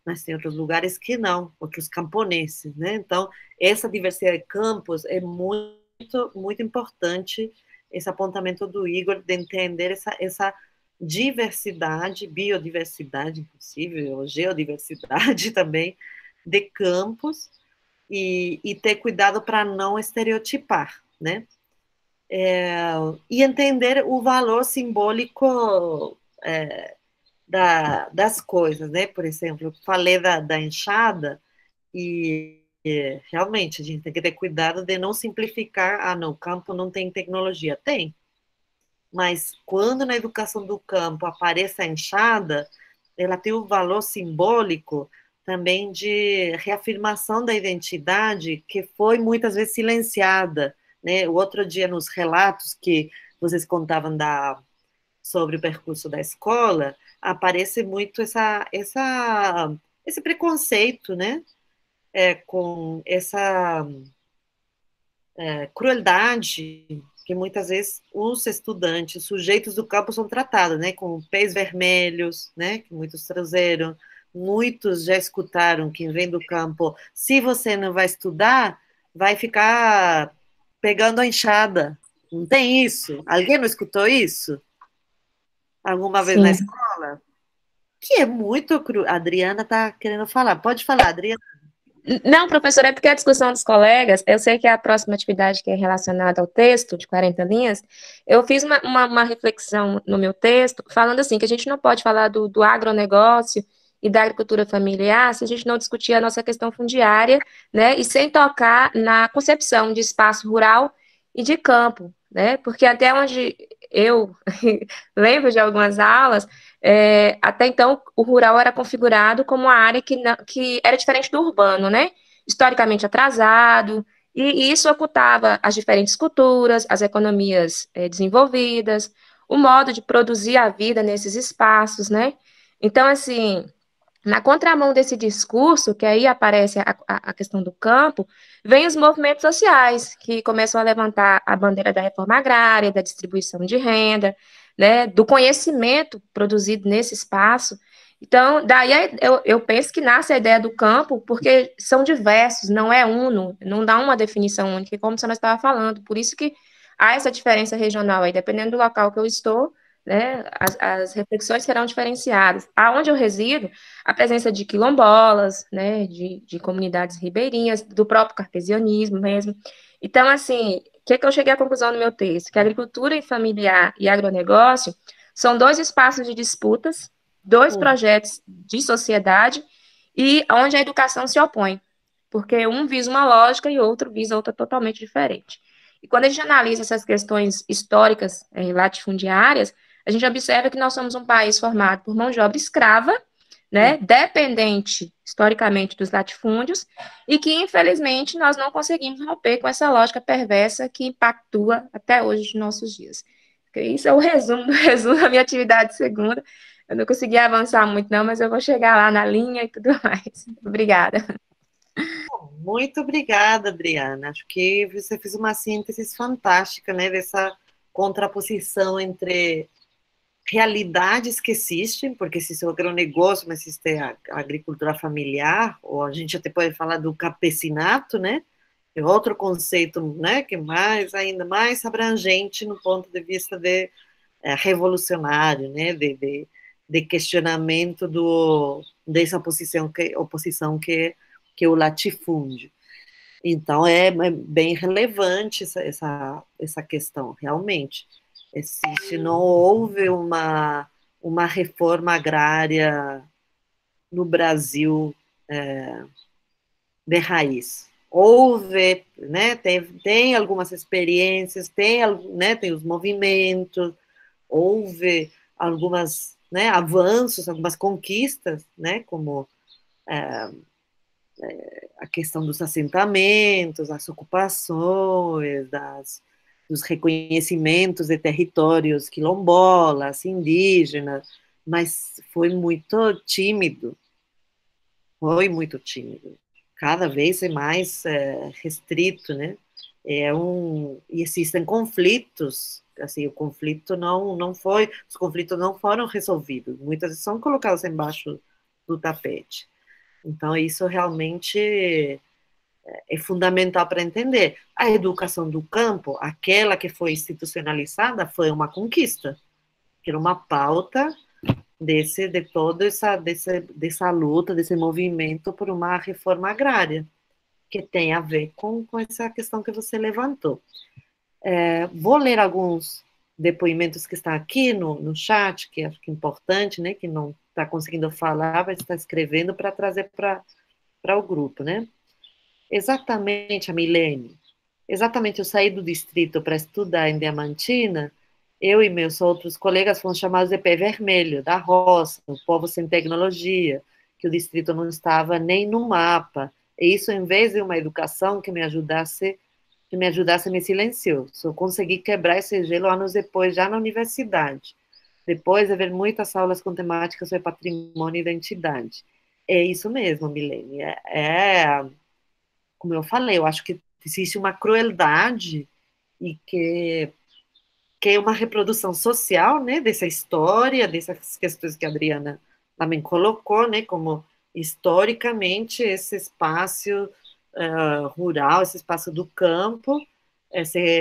mas tem outros lugares que não, outros camponeses, né? Então, essa diversidade de campos é muito, muito importante, esse apontamento do Igor, de entender essa diversidade, biodiversidade, inclusive, ou geodiversidade também, de campos, e ter cuidado para não estereotipar, né? E entender o valor simbólico das coisas, né? Por exemplo, eu falei da enxada e realmente a gente tem que ter cuidado de não simplificar. Ah, não, o campo não tem tecnologia. Tem, mas quando na educação do campo aparece a enxada, ela tem o valor simbólico também de reafirmação da identidade que foi muitas vezes silenciada, né? O outro dia nos relatos que vocês contavam sobre o percurso da escola, aparece muito esse preconceito, né? Com essa crueldade que muitas vezes os estudantes, sujeitos do campo, são tratados, né? Com pés vermelhos, né? Que muitos trouxeram. Muitos já escutaram, quem vem do campo, se você não vai estudar, vai ficar pegando a enxada. Não tem isso? Alguém não escutou isso? Alguma vez na Sim. escola? Que é muito cru. A Adriana está querendo falar. Pode falar, Adriana. Não, professora, é porque a discussão dos colegas, eu sei que a próxima atividade que é relacionada ao texto, de 40 linhas, eu fiz uma reflexão no meu texto, falando assim, que a gente não pode falar do agronegócio e da agricultura familiar se a gente não discutir a nossa questão fundiária, né, e sem tocar na concepção de espaço rural e de campo, né, porque até onde eu lembro de algumas aulas, até então, o rural era configurado como uma área que era diferente do urbano, né? Historicamente atrasado, e isso ocultava as diferentes culturas, as economias desenvolvidas, o modo de produzir a vida nesses espaços, né? Então, assim, na contramão desse discurso, que aí aparece a questão do campo, vem os movimentos sociais, que começam a levantar a bandeira da reforma agrária, da distribuição de renda, né, do conhecimento produzido nesse espaço. Então, daí eu penso que nasce a ideia do campo, porque são diversos, não é uno, não dá uma definição única, como você estava falando. Por isso que há essa diferença regional aí, dependendo do local que eu estou, né, as reflexões serão diferenciadas. Aonde eu resido, a presença de quilombolas, né, de comunidades ribeirinhas, do próprio cartesianismo mesmo. Então, assim, o que eu cheguei à conclusão no meu texto? Que a agricultura familiar e agronegócio são dois espaços de disputas, dois projetos de sociedade e onde a educação se opõe, porque um visa uma lógica e outro visa outra totalmente diferente. E quando a gente analisa essas questões históricas latifundiárias, a gente observa que nós somos um país formado por mão de obra escrava, né, dependente historicamente dos latifúndios, e que, infelizmente, nós não conseguimos romper com essa lógica perversa que impactua até hoje de nossos dias. Isso é o resumo do resumo da minha atividade segunda. Eu não consegui avançar muito, não, mas eu vou chegar lá na linha e tudo mais. Obrigada. Muito obrigada, Adriana. Acho que você fez uma síntese fantástica, né, dessa contraposição entre realidades que existem, porque existe o agronegócio, mas existe a agricultura familiar, ou a gente até pode falar do campesinato, né? É outro conceito, né, que ainda mais abrangente no ponto de vista de revolucionário, né, de questionamento dessa oposição que que é o latifúndio. Então, é bem relevante essa questão, realmente. Se não houve uma reforma agrária no Brasil de raiz. Houve, né, tem algumas experiências, né, tem os movimentos, houve algumas, né, avanços, algumas conquistas, né, como a questão dos assentamentos, as ocupações, dos reconhecimentos de territórios quilombolas, indígenas, mas foi muito tímido, cada vez é mais restrito, né? E existem conflitos, assim, os conflitos não foram resolvidos, muitas vezes são colocados embaixo do tapete. Então, isso realmente é fundamental para entender. A educação do campo, aquela que foi institucionalizada, foi uma conquista, que era uma pauta de toda dessa luta, desse movimento por uma reforma agrária, que tem a ver com essa questão que você levantou. Vou ler alguns depoimentos que estão aqui no chat, que acho que é importante, né, que não está conseguindo falar, vai estar escrevendo para trazer para o grupo, né? Exatamente, a Milene. Exatamente, eu saí do distrito para estudar em Diamantina, eu e meus outros colegas fomos chamados de pé vermelho, da roça, o povo sem tecnologia, que o distrito não estava nem no mapa. E isso, em vez de uma educação que me ajudasse, me silenciou. Só consegui quebrar esse gelo anos depois, já na universidade. Depois de ver muitas aulas com temáticas sobre patrimônio e identidade. É isso mesmo, Milene. Como eu falei, eu acho que existe uma crueldade e que é uma reprodução social, né, dessa história, dessas questões que a Adriana também colocou, né, como historicamente esse espaço rural, esse espaço do campo,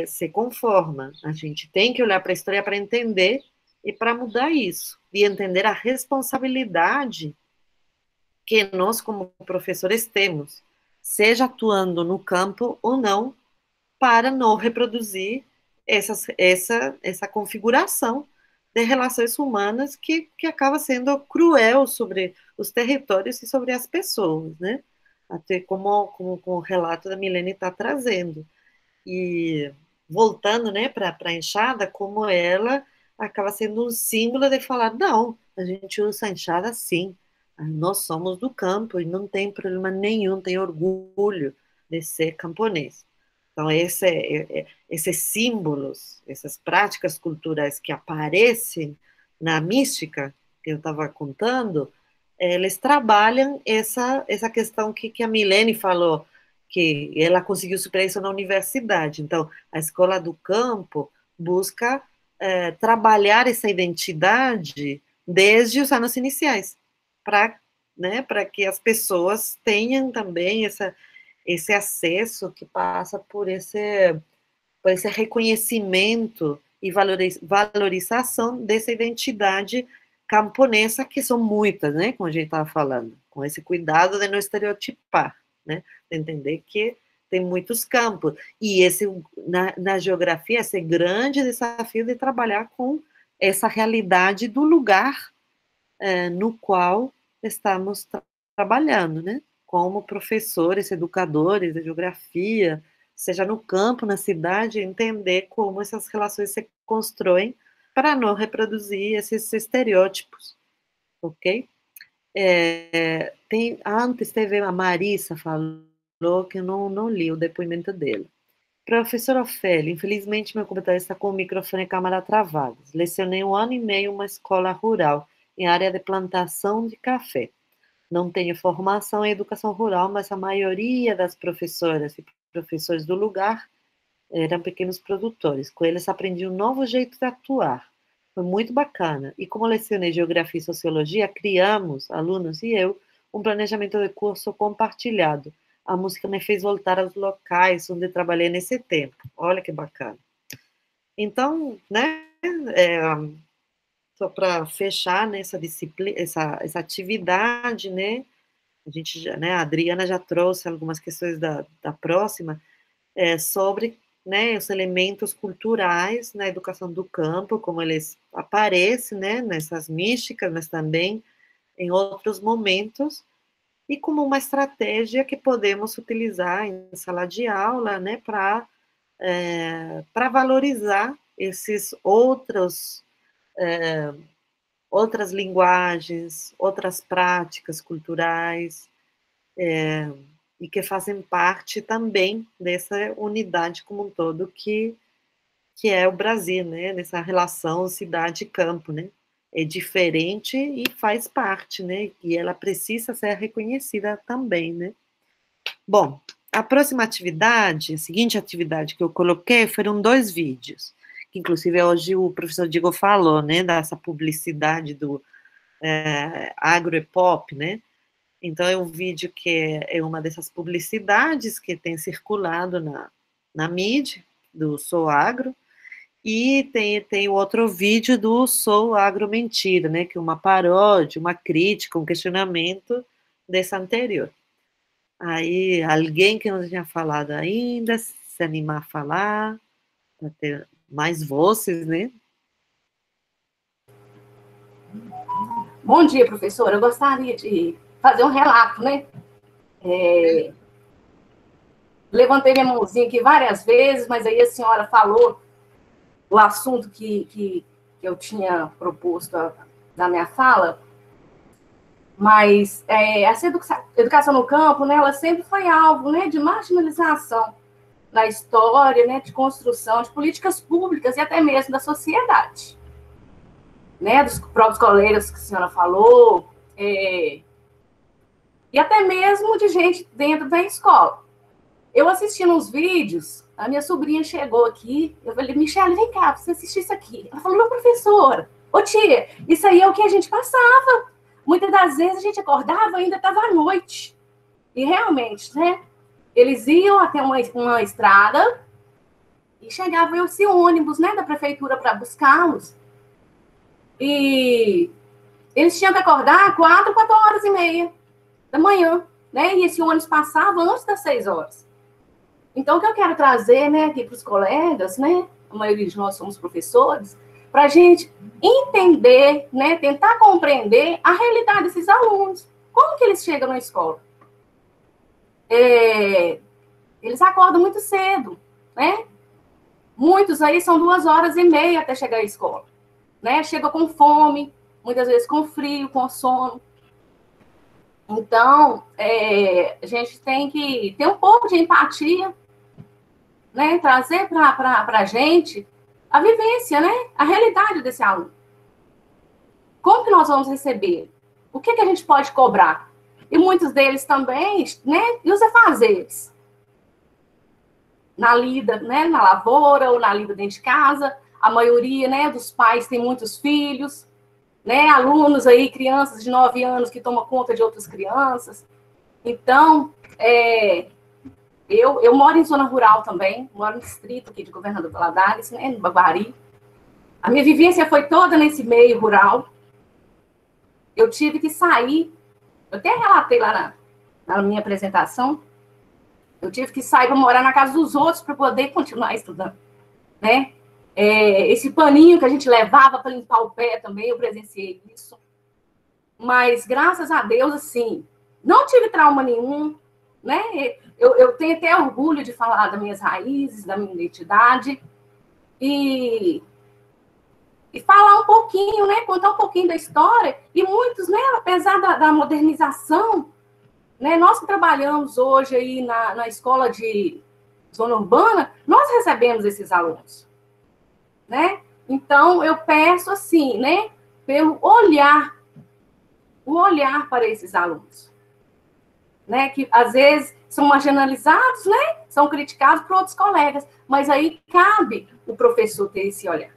se conforma. A gente tem que olhar para a história para entender e para mudar isso, e entender a responsabilidade que nós, como professores, temos, seja atuando no campo ou não, para não reproduzir essa configuração de relações humanas que acaba sendo cruel sobre os territórios e sobre as pessoas, né? Até como o relato da Milene está trazendo. E voltando, né, para a enxada, como ela acaba sendo um símbolo de falar, não, a gente usa a enxada sim, nós somos do campo e não tem problema nenhum, tem orgulho de ser camponês. Então, esses símbolos, essas práticas culturais que aparecem na mística que eu estava contando, eles trabalham essa questão que a Milene falou, que ela conseguiu superar isso na universidade. Então, a escola do campo busca trabalhar essa identidade desde os anos iniciais, para que as pessoas tenham também esse acesso que passa por esse reconhecimento e valorização dessa identidade camponesa, que são muitas, né, como a gente estava falando, com esse cuidado de não estereotipar, né, de entender que tem muitos campos, e na geografia, esse grande desafio de trabalhar com essa realidade do lugar no qual estamos trabalhando, né, como professores, educadores de geografia, seja no campo, na cidade, entender como essas relações se constroem para não reproduzir esses estereótipos, ok? Antes teve a Marissa falou que eu não li o depoimento dela. Professora Ofélia, infelizmente meu computador está com o microfone e câmera travados. Lecionei 1 ano e meio em uma escola rural, em área de plantação de café. Não tenho formação em educação rural, mas a maioria das professoras e professores do lugar eram pequenos produtores. Com eles aprendi um novo jeito de atuar. Foi muito bacana. E como lecionei Geografia e Sociologia, criamos, alunos e eu, um planejamento de curso compartilhado. A música me fez voltar aos locais onde trabalhei nesse tempo. Olha que bacana. Então, né, só para fechar nessa disciplina, essa atividade, né, a gente já, né, a Adriana já trouxe algumas questões da próxima, sobre, né, os elementos culturais na educação do campo, como eles aparecem, né, nessas místicas, mas também em outros momentos, e como uma estratégia que podemos utilizar em sala de aula, né, para valorizar esses outras linguagens, outras práticas culturais, e que fazem parte também dessa unidade como um todo que é o Brasil, né? Nessa relação cidade-campo, né? É diferente e faz parte, né? E ela precisa ser reconhecida também, né? Bom, a próxima atividade, a seguinte atividade que eu coloquei foram 2 vídeos, que inclusive hoje o professor Diego falou, né? Dessa publicidade do agro e pop, né? Então, é um vídeo que é uma dessas publicidades que tem circulado na mídia, do Sou Agro, e tem o outro vídeo do Sou Agro Mentira, né, que é uma paródia, uma crítica, um questionamento dessa anterior. Aí, alguém que não tinha falado ainda, se animar a falar, para ter mais vozes, né? Bom dia, professora. Eu gostaria de fazer um relato, né? Levantei minha mãozinha aqui várias vezes, mas aí a senhora falou o assunto que eu tinha proposto na minha fala, mas essa educação no campo, né, ela sempre foi alvo, né, de marginalização na história, né, de construção de políticas públicas e até mesmo da sociedade, né, dos próprios colegas que a senhora falou, e até mesmo de gente dentro da escola. Eu assistindo uns vídeos, a minha sobrinha chegou aqui, eu falei, Michele, vem cá, você assistir isso aqui. Ela falou, não, professora, ô tia, isso aí é o que a gente passava. Muitas das vezes a gente acordava, ainda estava à noite. E realmente, né, eles iam até uma estrada e chegavam esse ônibus, né, da prefeitura para buscá-los. E eles tinham que acordar 4 horas e meia da manhã, né, e esse ônibus passava antes das 6 horas. Então, o que eu quero trazer, né, aqui para os colegas, né, a maioria de nós somos professores, para a gente entender, né, tentar compreender a realidade desses alunos. Como que eles chegam na escola? Eles acordam muito cedo, né? Muitos aí são 2 horas e meia até chegar à escola, né? Chega com fome, muitas vezes com frio, com sono. Então, a gente tem que ter um pouco de empatia, né? Trazer para a gente a vivência, né? A realidade desse aluno. Como que nós vamos receber? O que a gente pode cobrar? E muitos deles também, né? E os afazeres. Na lida, né? Na lavoura ou na lida dentro de casa. A maioria, né? Dos pais tem muitos filhos. Né, alunos aí, crianças de 9 anos que tomam conta de outras crianças. Então, eu moro em zona rural também, moro no distrito aqui de Governador Valadares, né, no Baguari. A minha vivência foi toda nesse meio rural. Eu tive que sair, eu até relatei lá na minha apresentação, eu tive que sair para morar na casa dos outros para poder continuar estudando, né? Esse paninho que a gente levava para limpar o pé também, eu presenciei isso. Mas, graças a Deus, assim, não tive trauma nenhum, né? Eu tenho até orgulho de falar das minhas raízes, da minha identidade, e falar um pouquinho, né? Contar um pouquinho da história. E muitos, né? Apesar da modernização, né? Nós que trabalhamos hoje aí na escola de zona urbana, nós recebemos esses alunos. Né? Então, eu peço assim, né, pelo olhar, o olhar para esses alunos, né, que às vezes são marginalizados, né, são criticados por outros colegas, mas aí cabe o professor ter esse olhar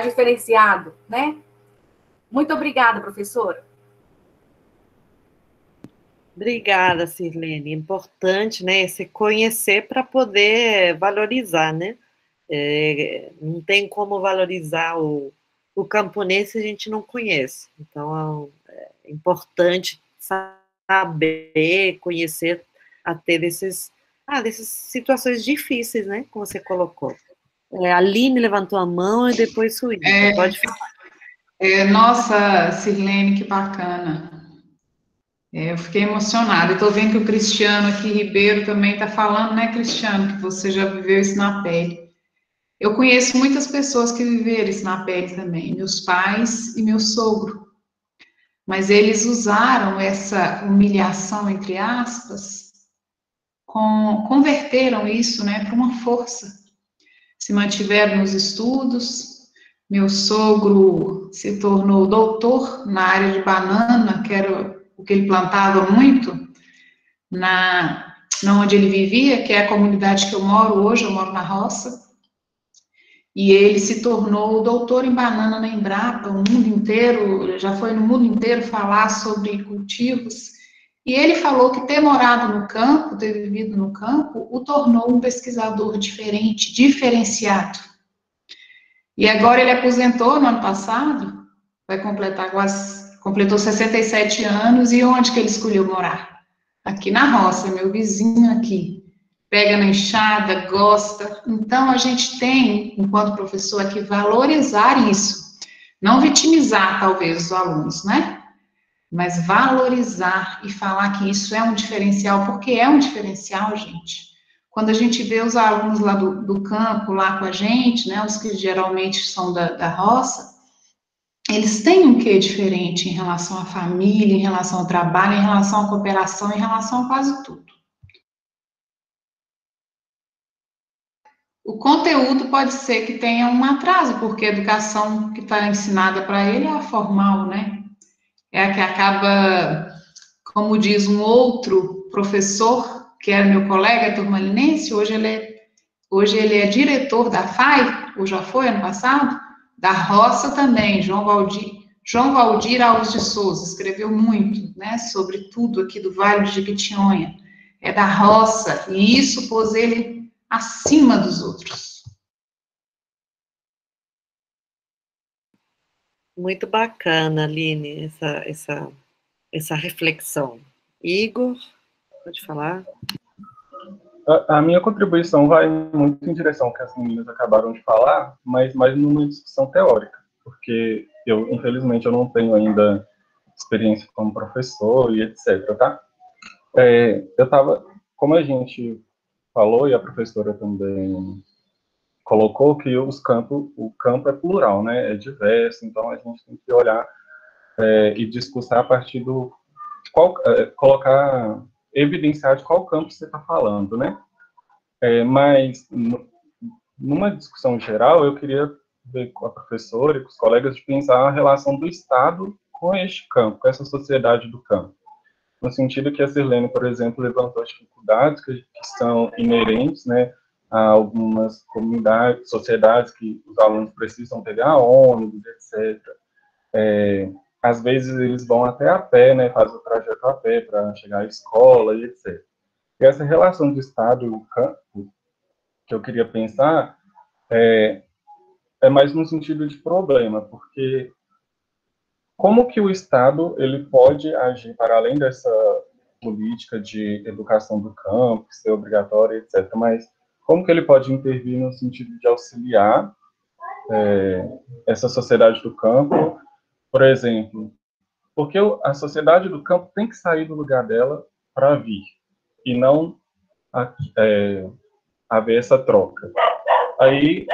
diferenciado, né? Muito obrigada, professora. Obrigada, Sirlene. Importante, né, se conhecer para poder valorizar, né? Não tem como valorizar o camponês se a gente não conhece. Então, é importante saber, conhecer até dessas situações difíceis, né, como você colocou. A Aline levantou a mão e depois Suíça. Pode falar. Nossa, Sirlene, que bacana. Eu fiquei emocionada. Estou vendo que o Cristiano aqui, Ribeiro, também está falando, né, Cristiano, que você já viveu isso na pele. Eu conheço muitas pessoas que viveram isso na pele também, meus pais e meu sogro. Mas eles usaram essa humilhação, entre aspas, converteram isso, né, para uma força. Se mantiveram nos estudos. Meu sogro se tornou doutor na área de banana, que era o que ele plantava muito, na onde ele vivia, que é a comunidade que eu moro hoje, eu moro na roça. E ele se tornou doutor em banana na Embrapa, o mundo inteiro, já foi no mundo inteiro falar sobre cultivos. E ele falou que ter morado no campo, ter vivido no campo, o tornou um pesquisador diferente, diferenciado. E agora ele aposentou no ano passado, vai completar completou 67 anos, e onde que ele escolheu morar? Aqui na roça, meu vizinho aqui. Pega na enxada, gosta. Então, a gente tem, enquanto professor, que valorizar isso. Não vitimizar, talvez, os alunos, né? Mas valorizar e falar que isso é um diferencial, porque é um diferencial, gente. Quando a gente vê os alunos lá do campo, lá com a gente, né, os que geralmente são da roça, eles têm um quê diferente em relação à família, em relação ao trabalho, em relação à cooperação, em relação a quase tudo. O conteúdo pode ser que tenha um atraso, porque a educação que está ensinada para ele é a formal, né? É a que acaba, como diz um outro professor, que era meu colega turmalinense, hoje ele é diretor da FAI, ou já foi ano passado, da roça também, João Valdir Alves de Souza, escreveu muito, né, sobre tudo aqui do Vale de Jequitinhonha, é da roça, e isso pôs ele acima dos outros. Muito bacana, Aline, essa reflexão. Igor, pode falar? A minha contribuição vai muito em direção ao que as meninas acabaram de falar, mas mais numa discussão teórica, porque infelizmente, eu não tenho ainda experiência como professor e etc, tá? Como a gente falou, e a professora também colocou, que o campo é plural, né? É diverso, então a gente tem que olhar e discursar a partir evidenciar de qual campo você está falando, né? Mas, numa discussão geral, eu queria ver com a professora e com os colegas de pensar a relação do Estado com este campo, com essa sociedade do campo. No sentido que a Sirlene, por exemplo, levantou as dificuldades que são inerentes, né, a algumas comunidades, sociedades que os alunos precisam pegar ônibus, etc. Às vezes eles vão até a pé, né, fazem o trajeto a pé para chegar à escola e etc. E essa relação do Estado e do campo, que eu queria pensar, é mais no sentido de problema, porque como que o Estado ele pode agir para além dessa política de educação do campo, ser obrigatória, etc., mas como que ele pode intervir no sentido de auxiliar essa sociedade do campo, por exemplo, porque a sociedade do campo tem que sair do lugar dela para vir, e não haver essa troca. Aí,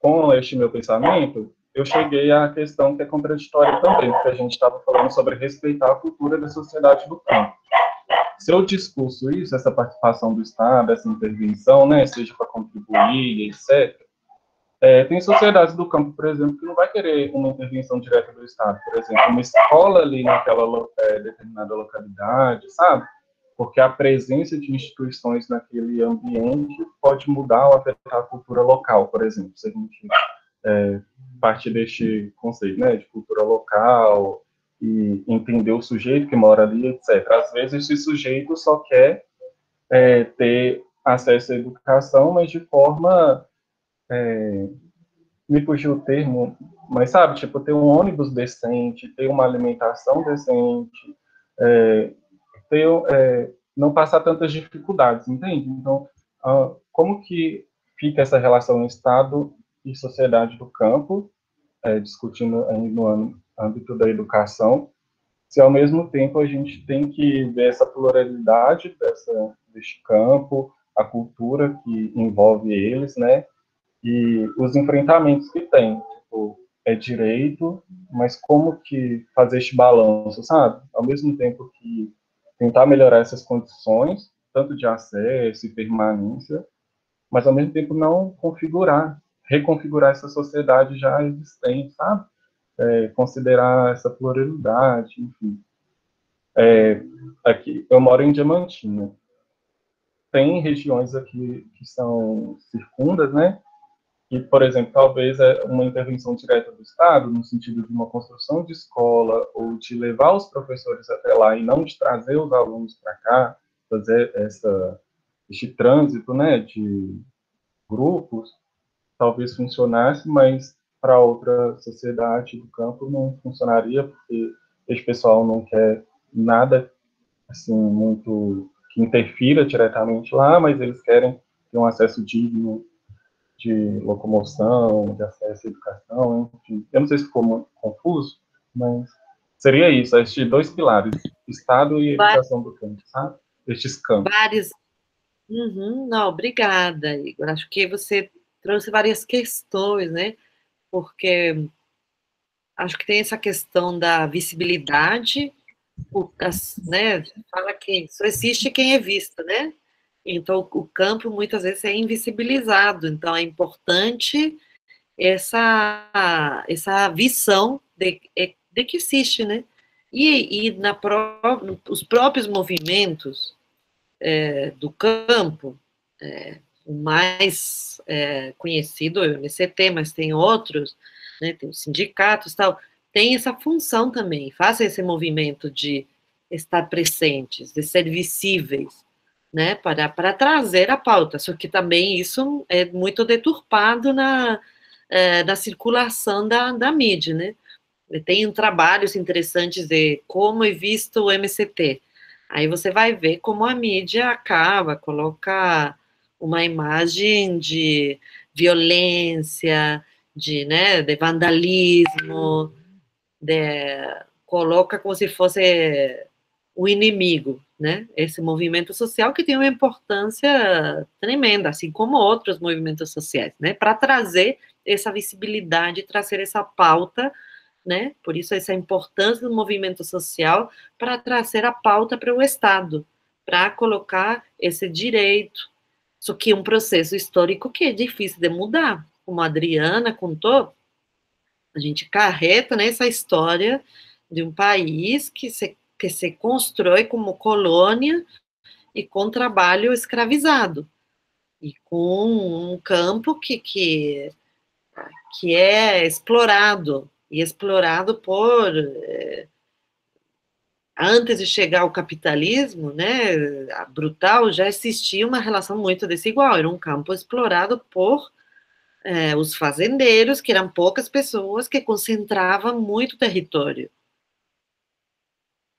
com este meu pensamento, eu cheguei à questão que é contraditória também, porque a gente estava falando sobre respeitar a cultura da sociedade do campo. Se eu discurso isso, essa participação do Estado, essa intervenção, né, seja para contribuir, etc., tem sociedades do campo, por exemplo, que não vai querer uma intervenção direta do Estado, por exemplo, uma escola ali naquela determinada localidade, sabe? Porque a presença de instituições naquele ambiente pode mudar ou afetar a cultura local, por exemplo, se a gente partir deste conceito, né, de cultura local e entender o sujeito que mora ali, etc. Às vezes esse sujeito só quer ter acesso à educação, mas de forma, me fugiu o termo, mas sabe, tipo, ter um ônibus decente, ter uma alimentação decente, não passar tantas dificuldades, entende? Então, como que fica essa relação Estado e sociedade do campo, discutindo no âmbito da educação, se ao mesmo tempo a gente tem que ver essa pluralidade deste campo, a cultura que envolve eles, né, e os enfrentamentos que tem, tipo, é direito, mas como que fazer este balanço, sabe? Ao mesmo tempo que tentar melhorar essas condições, tanto de acesso e permanência, mas ao mesmo tempo não reconfigurar essa sociedade já existente, sabe? Considerar essa pluralidade, enfim. Aqui, eu moro em Diamantina. Tem regiões aqui que são circundas, né? Que, por exemplo, talvez uma intervenção direta do Estado, no sentido de uma construção de escola, ou de levar os professores até lá e não de trazer os alunos para cá, fazer este trânsito, né, de grupos, talvez funcionasse, mas para outra sociedade do campo não funcionaria, porque esse pessoal não quer nada assim muito que interfira diretamente lá, mas eles querem ter um acesso digno de locomoção, de acesso à educação, enfim. Eu não sei se ficou muito confuso, mas seria isso, estes dois pilares, Estado e educação do campo, sabe? Estes campos. Vários. Não, obrigada, Igor. Acho que você trouxe várias questões, né? Porque acho que tem essa questão da visibilidade, né? Fala que só existe quem é visto, né? Então, o campo muitas vezes é invisibilizado. Então, é importante essa visão de que existe, né? E os próprios movimentos do campo, o mais conhecido é o MCT, mas tem outros, né? Tem os sindicatos, tal, tem essa função também, faça esse movimento de estar presentes, de ser visíveis, né, para trazer a pauta, só que também isso é muito deturpado na circulação da mídia, né? Tem trabalhos interessantes de como é visto o MCT, aí você vai ver como a mídia coloca uma imagem de violência, né, de vandalismo, coloca como se fosse o inimigo, né? Esse movimento social que tem uma importância tremenda, assim como outros movimentos sociais, né? Para trazer essa visibilidade, trazer essa pauta, né? Por isso essa importância do movimento social para trazer a pauta para o Estado, para colocar esse direito. Só que é um processo histórico que é difícil de mudar, como a Adriana contou, a gente carrega nessa história de um país que se constrói como colônia e com trabalho escravizado, e com um campo que é explorado, e explorado por... antes de chegar ao capitalismo, né, brutal, já existia uma relação muito desigual, era um campo explorado por os fazendeiros, que eram poucas pessoas, que concentravam muito território,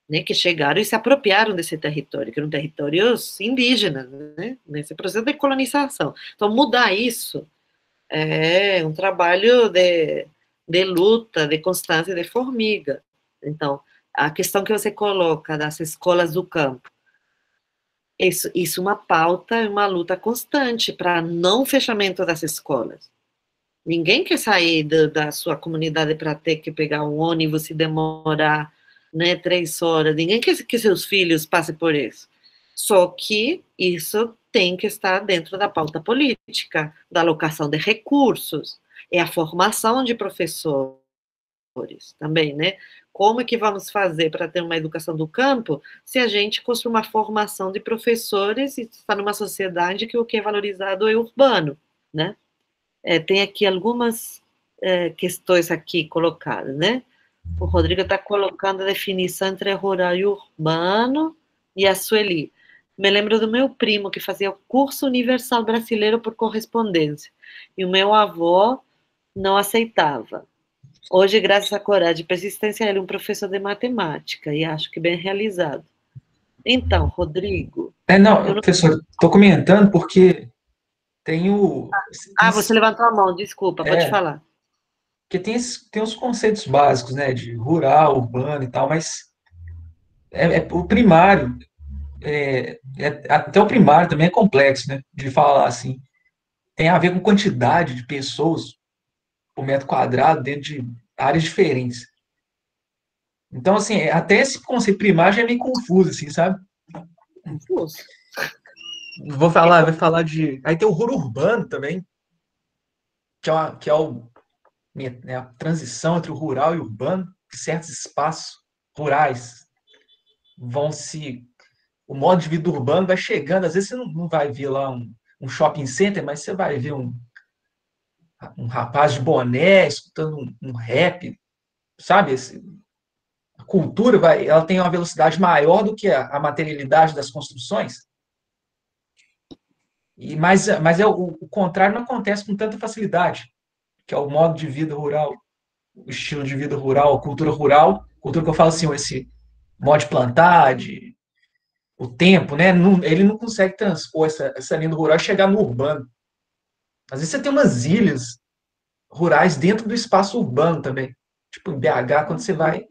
né, que chegaram e se apropriaram desse território, que eram territórios indígenas, né, nesse processo de colonização. Então, mudar isso é um trabalho de luta, de constância, de formiga. Então, a questão que você coloca das escolas do campo, isso é uma pauta, é uma luta constante para não fechamento das escolas. Ninguém quer sair da sua comunidade para ter que pegar um ônibus e demorar, né, 3 horas. Ninguém quer que seus filhos passem por isso. Só que isso tem que estar dentro da pauta política, da alocação de recursos, é a formação de professores também, né? Como é que vamos fazer para ter uma educação do campo se a gente construi uma formação de professores e está numa sociedade que o que é valorizado é urbano, né? Tem aqui algumas questões aqui colocadas, né? O Rodrigo está colocando a definição entre rural e urbano, e a Sueli. Me lembro do meu primo, que fazia o curso universal brasileiro por correspondência, e o meu avô não aceitava. Hoje, graças à coragem e persistência, ele é um professor de matemática, e acho que bem realizado. Então, Rodrigo... Não, professor, estou comentando porque tem o... você levantou a mão, desculpa, pode falar. Porque tem os conceitos básicos, né, de rural, urbano e tal, mas o primário, até o primário também é complexo, né, de falar assim. Tem a ver com quantidade de pessoas por metro quadrado dentro de áreas diferentes. Então, assim, até esse conceito primário já é meio confuso, assim, sabe? Confuso. Vai falar de... Aí tem o ruro urbano também, que é a transição entre o rural e o urbano, que certos espaços rurais vão se... O modo de vida urbano vai chegando, às vezes você não vai ver lá um shopping center, mas você vai ver um rapaz de boné escutando um rap, sabe? A cultura ela tem uma velocidade maior do que a materialidade das construções. Mas o contrário não acontece com tanta facilidade, que é o modo de vida rural, o estilo de vida rural, a cultura rural, cultura que eu falo assim, esse modo de plantar, o tempo, né? Ele não consegue transpor essa linha do rural e chegar no urbano. Às vezes você tem umas ilhas rurais dentro do espaço urbano também. Tipo em BH, quando você vai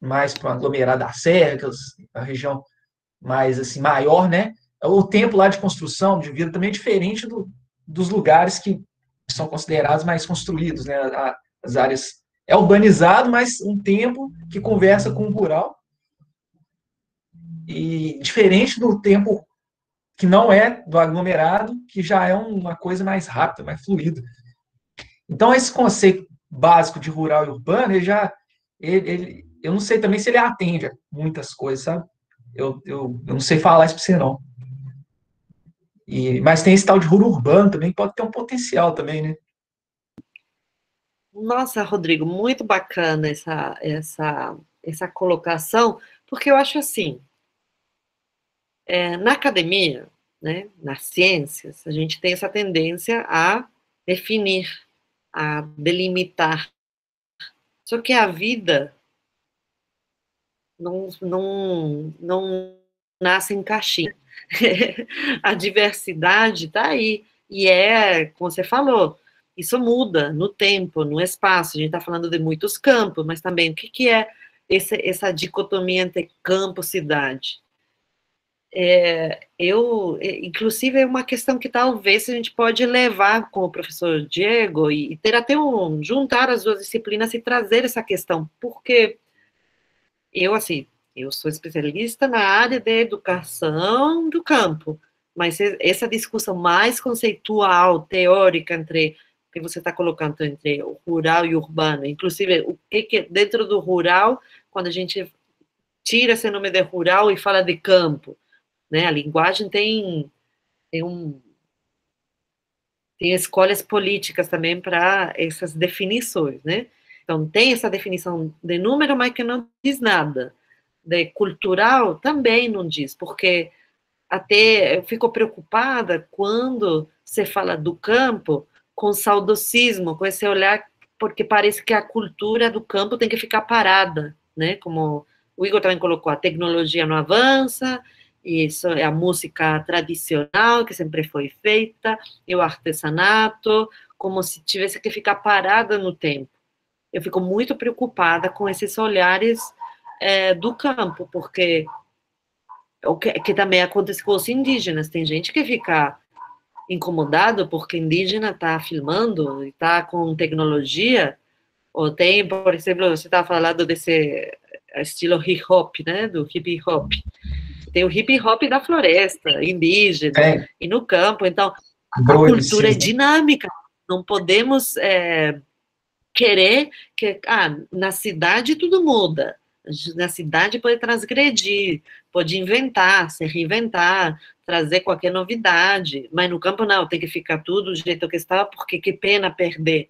mais para o aglomerado da Serra, a região mais assim, maior, né? O tempo lá de construção, de vida, também é diferente dos lugares que são considerados mais construídos, né? As áreas é urbanizado, mas um tempo que conversa com o rural. E diferente do tempo que não é do aglomerado, que já é uma coisa mais rápida, mais fluida. Então, esse conceito básico de rural e urbano, eu não sei também se ele atende a muitas coisas, sabe? Eu não sei falar isso para você, não. Mas tem esse tal de rural urbano também, que pode ter um potencial também, né? Nossa, Rodrigo, muito bacana essa colocação, porque eu acho assim, na academia, né, nas ciências, a gente tem essa tendência a definir, a delimitar. Só que a vida não nasce em caixinha. A diversidade está aí. E como você falou, isso muda no tempo, no espaço. A gente está falando de muitos campos, mas também o que é essa dicotomia entre campo e cidade? Inclusive, é uma questão que talvez a gente pode levar com o professor Diego e ter até juntar as duas disciplinas e trazer essa questão, porque eu sou especialista na área de educação do campo, mas essa discussão mais conceitual, teórica, entre que você está colocando entre o rural e o urbano, inclusive o que dentro do rural, quando a gente tira esse nome de rural e fala de campo, né? A linguagem tem escolhas políticas também para essas definições, né? Então, tem essa definição de número, mas que não diz nada. De cultural, também não diz, porque até eu fico preocupada quando se fala do campo com saudosismo, com esse olhar, porque parece que a cultura do campo tem que ficar parada, né? Como o Igor também colocou, a tecnologia não avança, isso é a música tradicional que sempre foi feita, e o artesanato, como se tivesse que ficar parada no tempo. Eu fico muito preocupada com esses olhares do campo, porque o que também acontece com os indígenas, tem gente que fica incomodado porque indígena está filmando e está com tecnologia, ou tem, por exemplo, você estava falando desse estilo hip-hop, né, do hip-hop. Tem o hip-hop da floresta, indígena, e no campo. Então, a cultura é dinâmica. Não podemos querer que... na cidade tudo muda. Na cidade pode transgredir, pode inventar, se reinventar, trazer qualquer novidade. Mas no campo não, tem que ficar tudo do jeito que estava, porque que pena perder.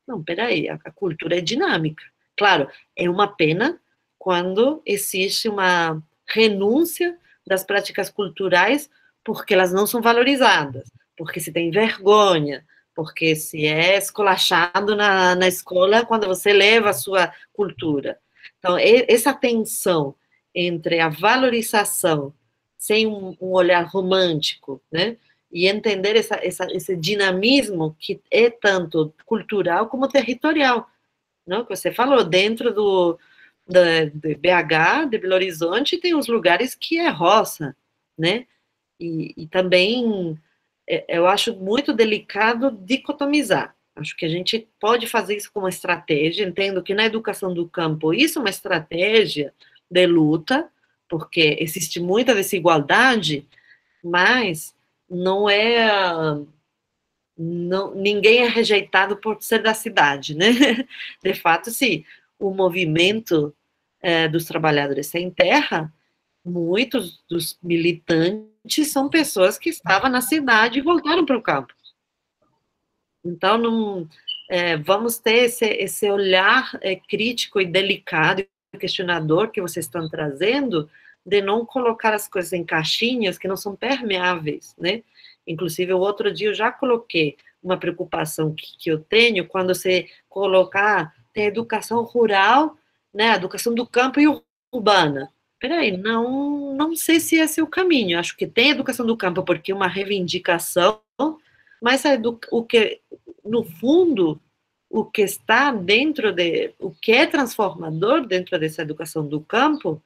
Não, peraí, a cultura é dinâmica. Claro, é uma pena quando existe uma renúncia das práticas culturais porque elas não são valorizadas, porque se tem vergonha, porque se é esculachado na escola quando você leva a sua cultura. Então, essa tensão entre a valorização sem um olhar romântico, né, e entender esse dinamismo que é tanto cultural como territorial, não? Que você falou, dentro de BH, de Belo Horizonte, tem os lugares que é roça, né, e também eu acho muito delicado dicotomizar. Acho que a gente pode fazer isso como estratégia, entendo que na educação do campo isso é uma estratégia de luta, porque existe muita desigualdade, mas não ninguém é rejeitado por ser da cidade, né? De fato, sim, o movimento dos trabalhadores sem terra, muitos dos militantes são pessoas que estavam na cidade e voltaram para o campo. Então, vamos ter esse olhar crítico e delicado e questionador que vocês estão trazendo, de não colocar as coisas em caixinhas que não são permeáveis, né? Inclusive, o outro dia eu já coloquei uma preocupação que eu tenho quando você colocar, tem a educação rural, né, a educação do campo e urbana. Peraí, não sei se esse é o caminho. Acho que tem educação do campo porque é uma reivindicação, mas o que, no fundo, o que está o que é transformador dentro dessa educação do campo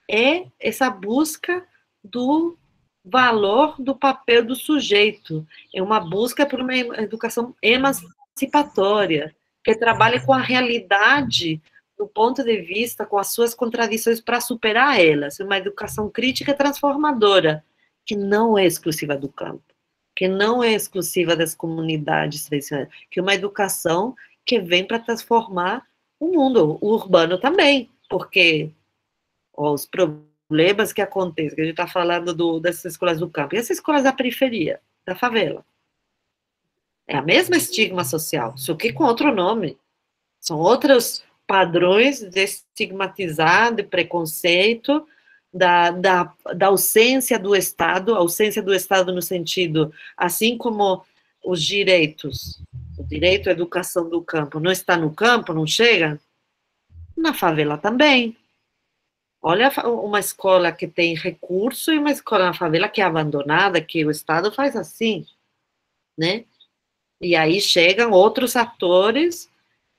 é essa busca do valor do papel do sujeito, é uma busca por uma educação emancipatória, que trabalhe com a realidade do ponto de vista, com as suas contradições para superar elas, uma educação crítica e transformadora, que não é exclusiva do campo, que não é exclusiva das comunidades tradicionais, que é uma educação que vem para transformar o mundo, o urbano também, porque os problemas que acontecem, que a gente está falando dessas escolas do campo, e essas escolas da periferia, da favela, é a mesma estigma social, só que com outro nome, são outros padrões de estigmatizar, de preconceito, da ausência do Estado no sentido, assim como os direitos, o direito à educação do campo não está no campo, não chega, na favela também. Olha uma escola que tem recurso e uma escola na favela que é abandonada, que o Estado faz assim, né? E aí chegam outros atores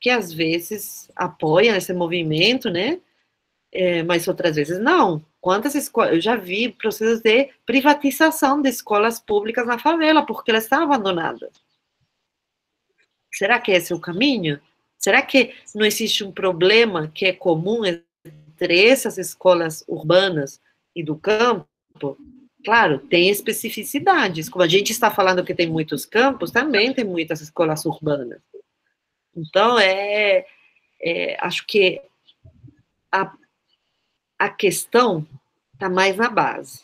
que às vezes apoiam esse movimento, né? Mas outras vezes não. Quantas escolas, eu já vi processos de privatização de escolas públicas na favela, porque elas estão abandonadas. Será que esse é o caminho? Será que não existe um problema que é comum entre essas escolas urbanas e do campo? Claro, tem especificidades. Como a gente está falando que tem muitos campos, também tem muitas escolas urbanas. Então, acho que a questão está mais na base,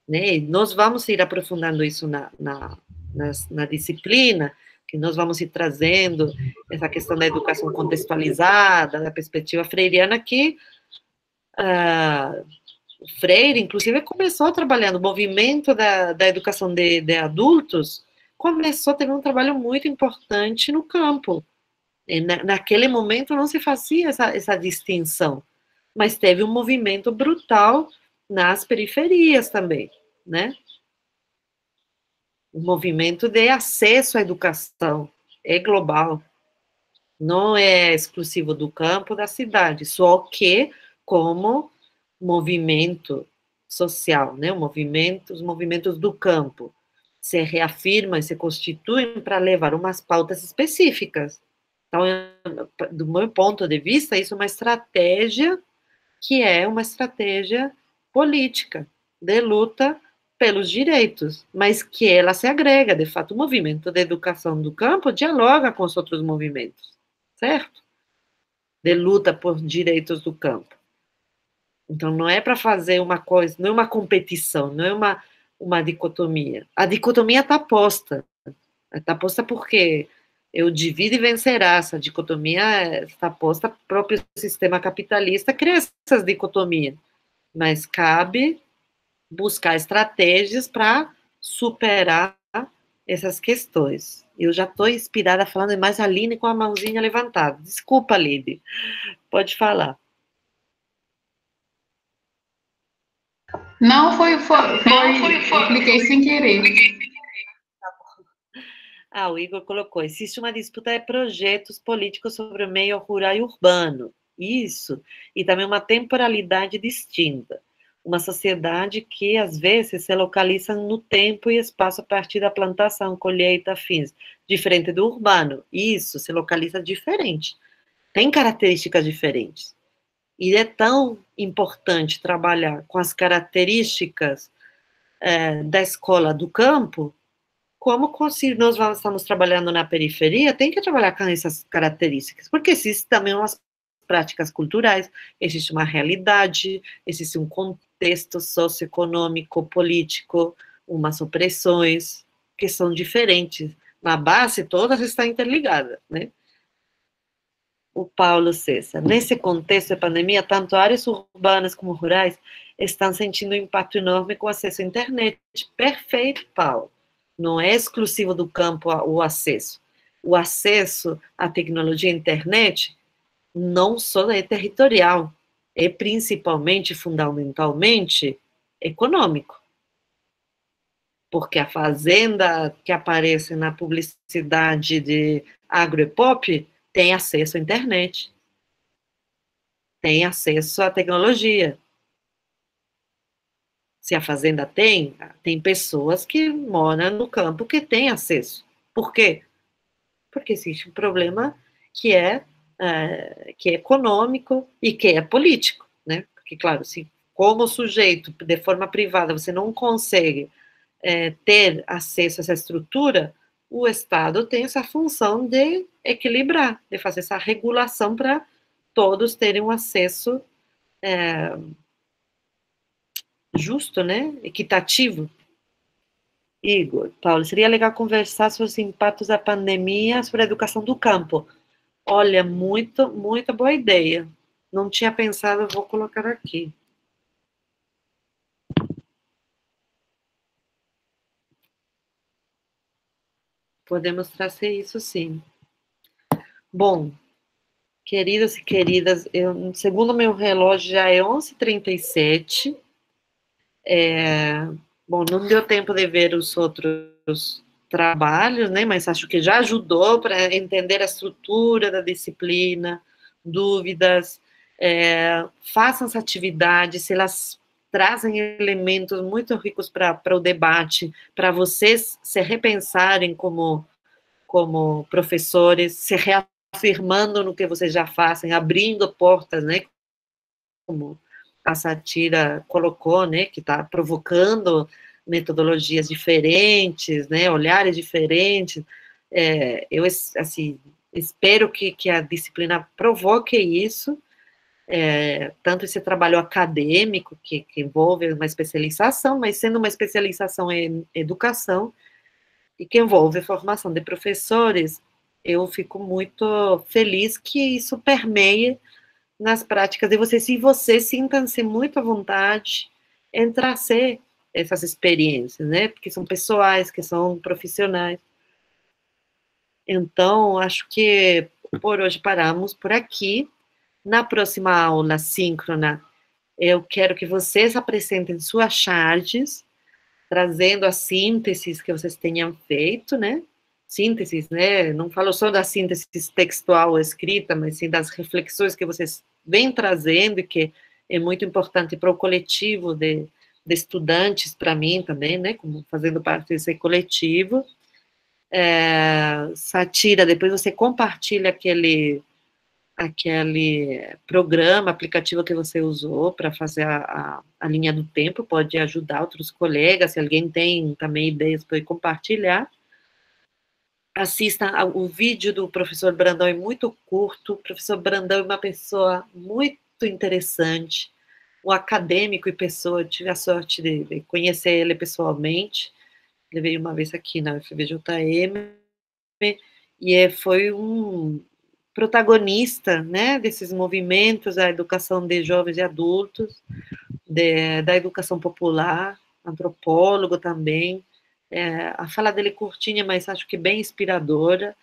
né? E nós vamos ir aprofundando isso na disciplina, que nós vamos ir trazendo essa questão da educação contextualizada, da perspectiva freiriana, que Freire, inclusive, começou trabalhando, o movimento da educação de adultos teve um trabalho muito importante no campo. E naquele momento não se fazia essa distinção, mas teve um movimento brutal nas periferias também, né? O movimento de acesso à educação é global, não é exclusivo do campo, da cidade, só que como movimento social, né? Os movimentos do campo se reafirmam e se constituem para levar umas pautas específicas. Então, do meu ponto de vista, isso é uma estratégia que é uma estratégia política de luta pelos direitos, mas que ela se agrega, de fato, o movimento de educação do campo dialoga com os outros movimentos, certo? De luta por direitos do campo. Então, não é para fazer uma coisa, não é uma competição, não é uma dicotomia. A dicotomia está posta porque eu divido e vencerá. Essa dicotomia está posta, o próprio sistema capitalista cria essas dicotomias, mas cabe buscar estratégias para superar essas questões. Eu já estou inspirada falando mais a Aline com a mãozinha levantada. Desculpa, Aline. Pode falar. Não, foi, eu cliquei sem querer. Ah, o Igor colocou, existe uma disputa de projetos políticos sobre o meio rural e urbano. Isso, e também uma temporalidade distinta. Uma sociedade que, às vezes, se localiza no tempo e espaço a partir da plantação, colheita, fins. Diferente do urbano. Isso, se localiza diferente. Tem características diferentes. E é tão importante trabalhar com as características da escola do campo, como se nós estamos trabalhando na periferia, tem que trabalhar com essas características, porque existem também umas práticas culturais, existe uma realidade, existe um contexto socioeconômico, político, umas opressões que são diferentes. Na base, todas estão interligadas, né? O Paulo César. Nesse contexto de pandemia, tanto áreas urbanas como rurais estão sentindo um impacto enorme com o acesso à internet. Perfeito, Paulo. Não é exclusivo do campo o acesso. O acesso à tecnologia e internet não só é territorial, é principalmente, fundamentalmente, econômico. Porque a fazenda que aparece na publicidade de agroepop tem acesso à internet, tem acesso à tecnologia. Se a fazenda tem pessoas que moram no campo que têm acesso. Por quê? Porque existe um problema que é econômico e que é político, né? Porque, claro, se como sujeito, de forma privada, você não consegue ter acesso a essa estrutura, o Estado tem essa função de equilibrar, de fazer essa regulação para todos terem um acesso justo, né? Equitativo. Igor, Paulo, seria legal conversar sobre os impactos da pandemia sobre a educação do campo. Olha, muita boa ideia. Não tinha pensado, vou colocar aqui. Podemos trazer isso, sim. Bom, queridos e queridas, segundo meu relógio, já é 11h37. Bom, não deu tempo de ver os outros trabalhos, né? Mas acho que já ajudou para entender a estrutura da disciplina, dúvidas. Façam essa atividade, se elas trazem elementos muito ricos para o debate, para vocês se repensarem como professores, se reafirmando no que vocês já fazem, abrindo portas, né? Como a Satira colocou, né? Que está provocando metodologias diferentes, né? Olhares diferentes. Eu, assim, espero que a disciplina provoque isso, tanto esse trabalho acadêmico, que envolve uma especialização, mas sendo uma especialização em educação, e que envolve formação de professores, eu fico muito feliz que isso permeie nas práticas de vocês, e vocês sintam-se muito à vontade em trazer essas experiências, né, porque são pessoais, que são profissionais. Então, acho que por hoje paramos por aqui. Na próxima aula síncrona, eu quero que vocês apresentem suas charges, trazendo as sínteses que vocês tenham feito, né? Sínteses, né? Não falo só da síntese textual escrita, mas sim das reflexões que vocês vêm trazendo e que é muito importante para o coletivo de estudantes, para mim também, né? Como fazendo parte desse coletivo. Satira, depois você compartilha aquele programa, aplicativo que você usou para fazer a linha do tempo, pode ajudar outros colegas, se alguém tem também ideias, pode compartilhar. Assista o vídeo do professor Brandão, é muito curto, o professor Brandão é uma pessoa muito interessante, um acadêmico e pessoa, eu tive a sorte de conhecer ele pessoalmente, ele veio uma vez aqui na UFVJM, e foi um protagonista, né, desses movimentos da educação de jovens e adultos, da educação popular, antropólogo também, A fala dele é curtinha, mas acho que bem inspiradora.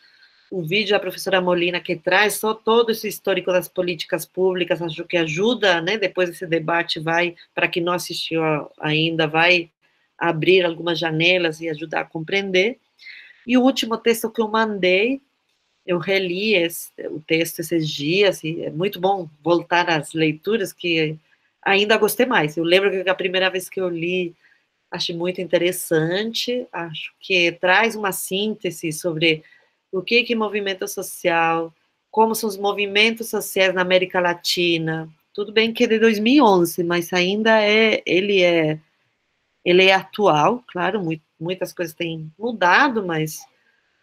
O vídeo da professora Molina, que traz só todo esse histórico das políticas públicas, acho que ajuda, né? Depois desse debate vai, para quem não assistiu ainda, vai abrir algumas janelas e ajudar a compreender. E o último texto que eu mandei, eu reli o texto esses dias, e é muito bom voltar às leituras, que ainda gostei mais. Eu lembro que a primeira vez que eu li, achei muito interessante, acho que traz uma síntese sobre o que é movimento social, como são os movimentos sociais na América Latina. Tudo bem que é de 2011, mas ainda ele é atual, claro, muitas coisas têm mudado, mas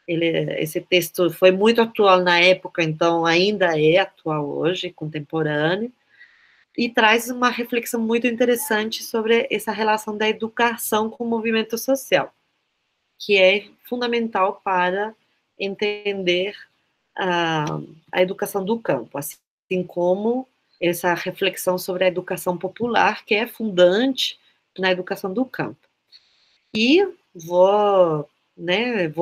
esse texto foi muito atual na época, então ainda é atual hoje, contemporâneo, e traz uma reflexão muito interessante sobre essa relação da educação com o movimento social, que é fundamental para entender a educação do campo, assim como essa reflexão sobre a educação popular, que é fundante na educação do campo. E vou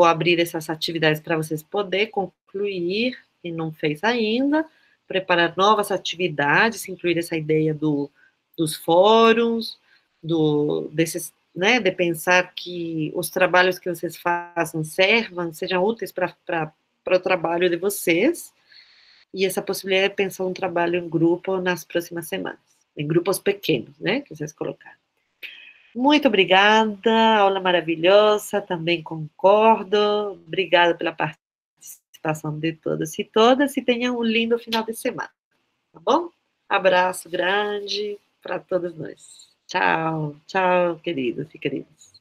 abrir essas atividades para vocês poderem concluir, quem não fez ainda, preparar novas atividades, incluir essa ideia dos fóruns, de pensar que os trabalhos que vocês façam sejam úteis para o trabalho de vocês, e essa possibilidade de pensar um trabalho em grupo nas próximas semanas, em grupos pequenos, né, que vocês colocaram. Muito obrigada, aula maravilhosa, também concordo. Obrigada pela participação de todos e todas, e tenham um lindo final de semana, tá bom? Abraço grande para todos nós. Tchau, tchau, queridos e queridas.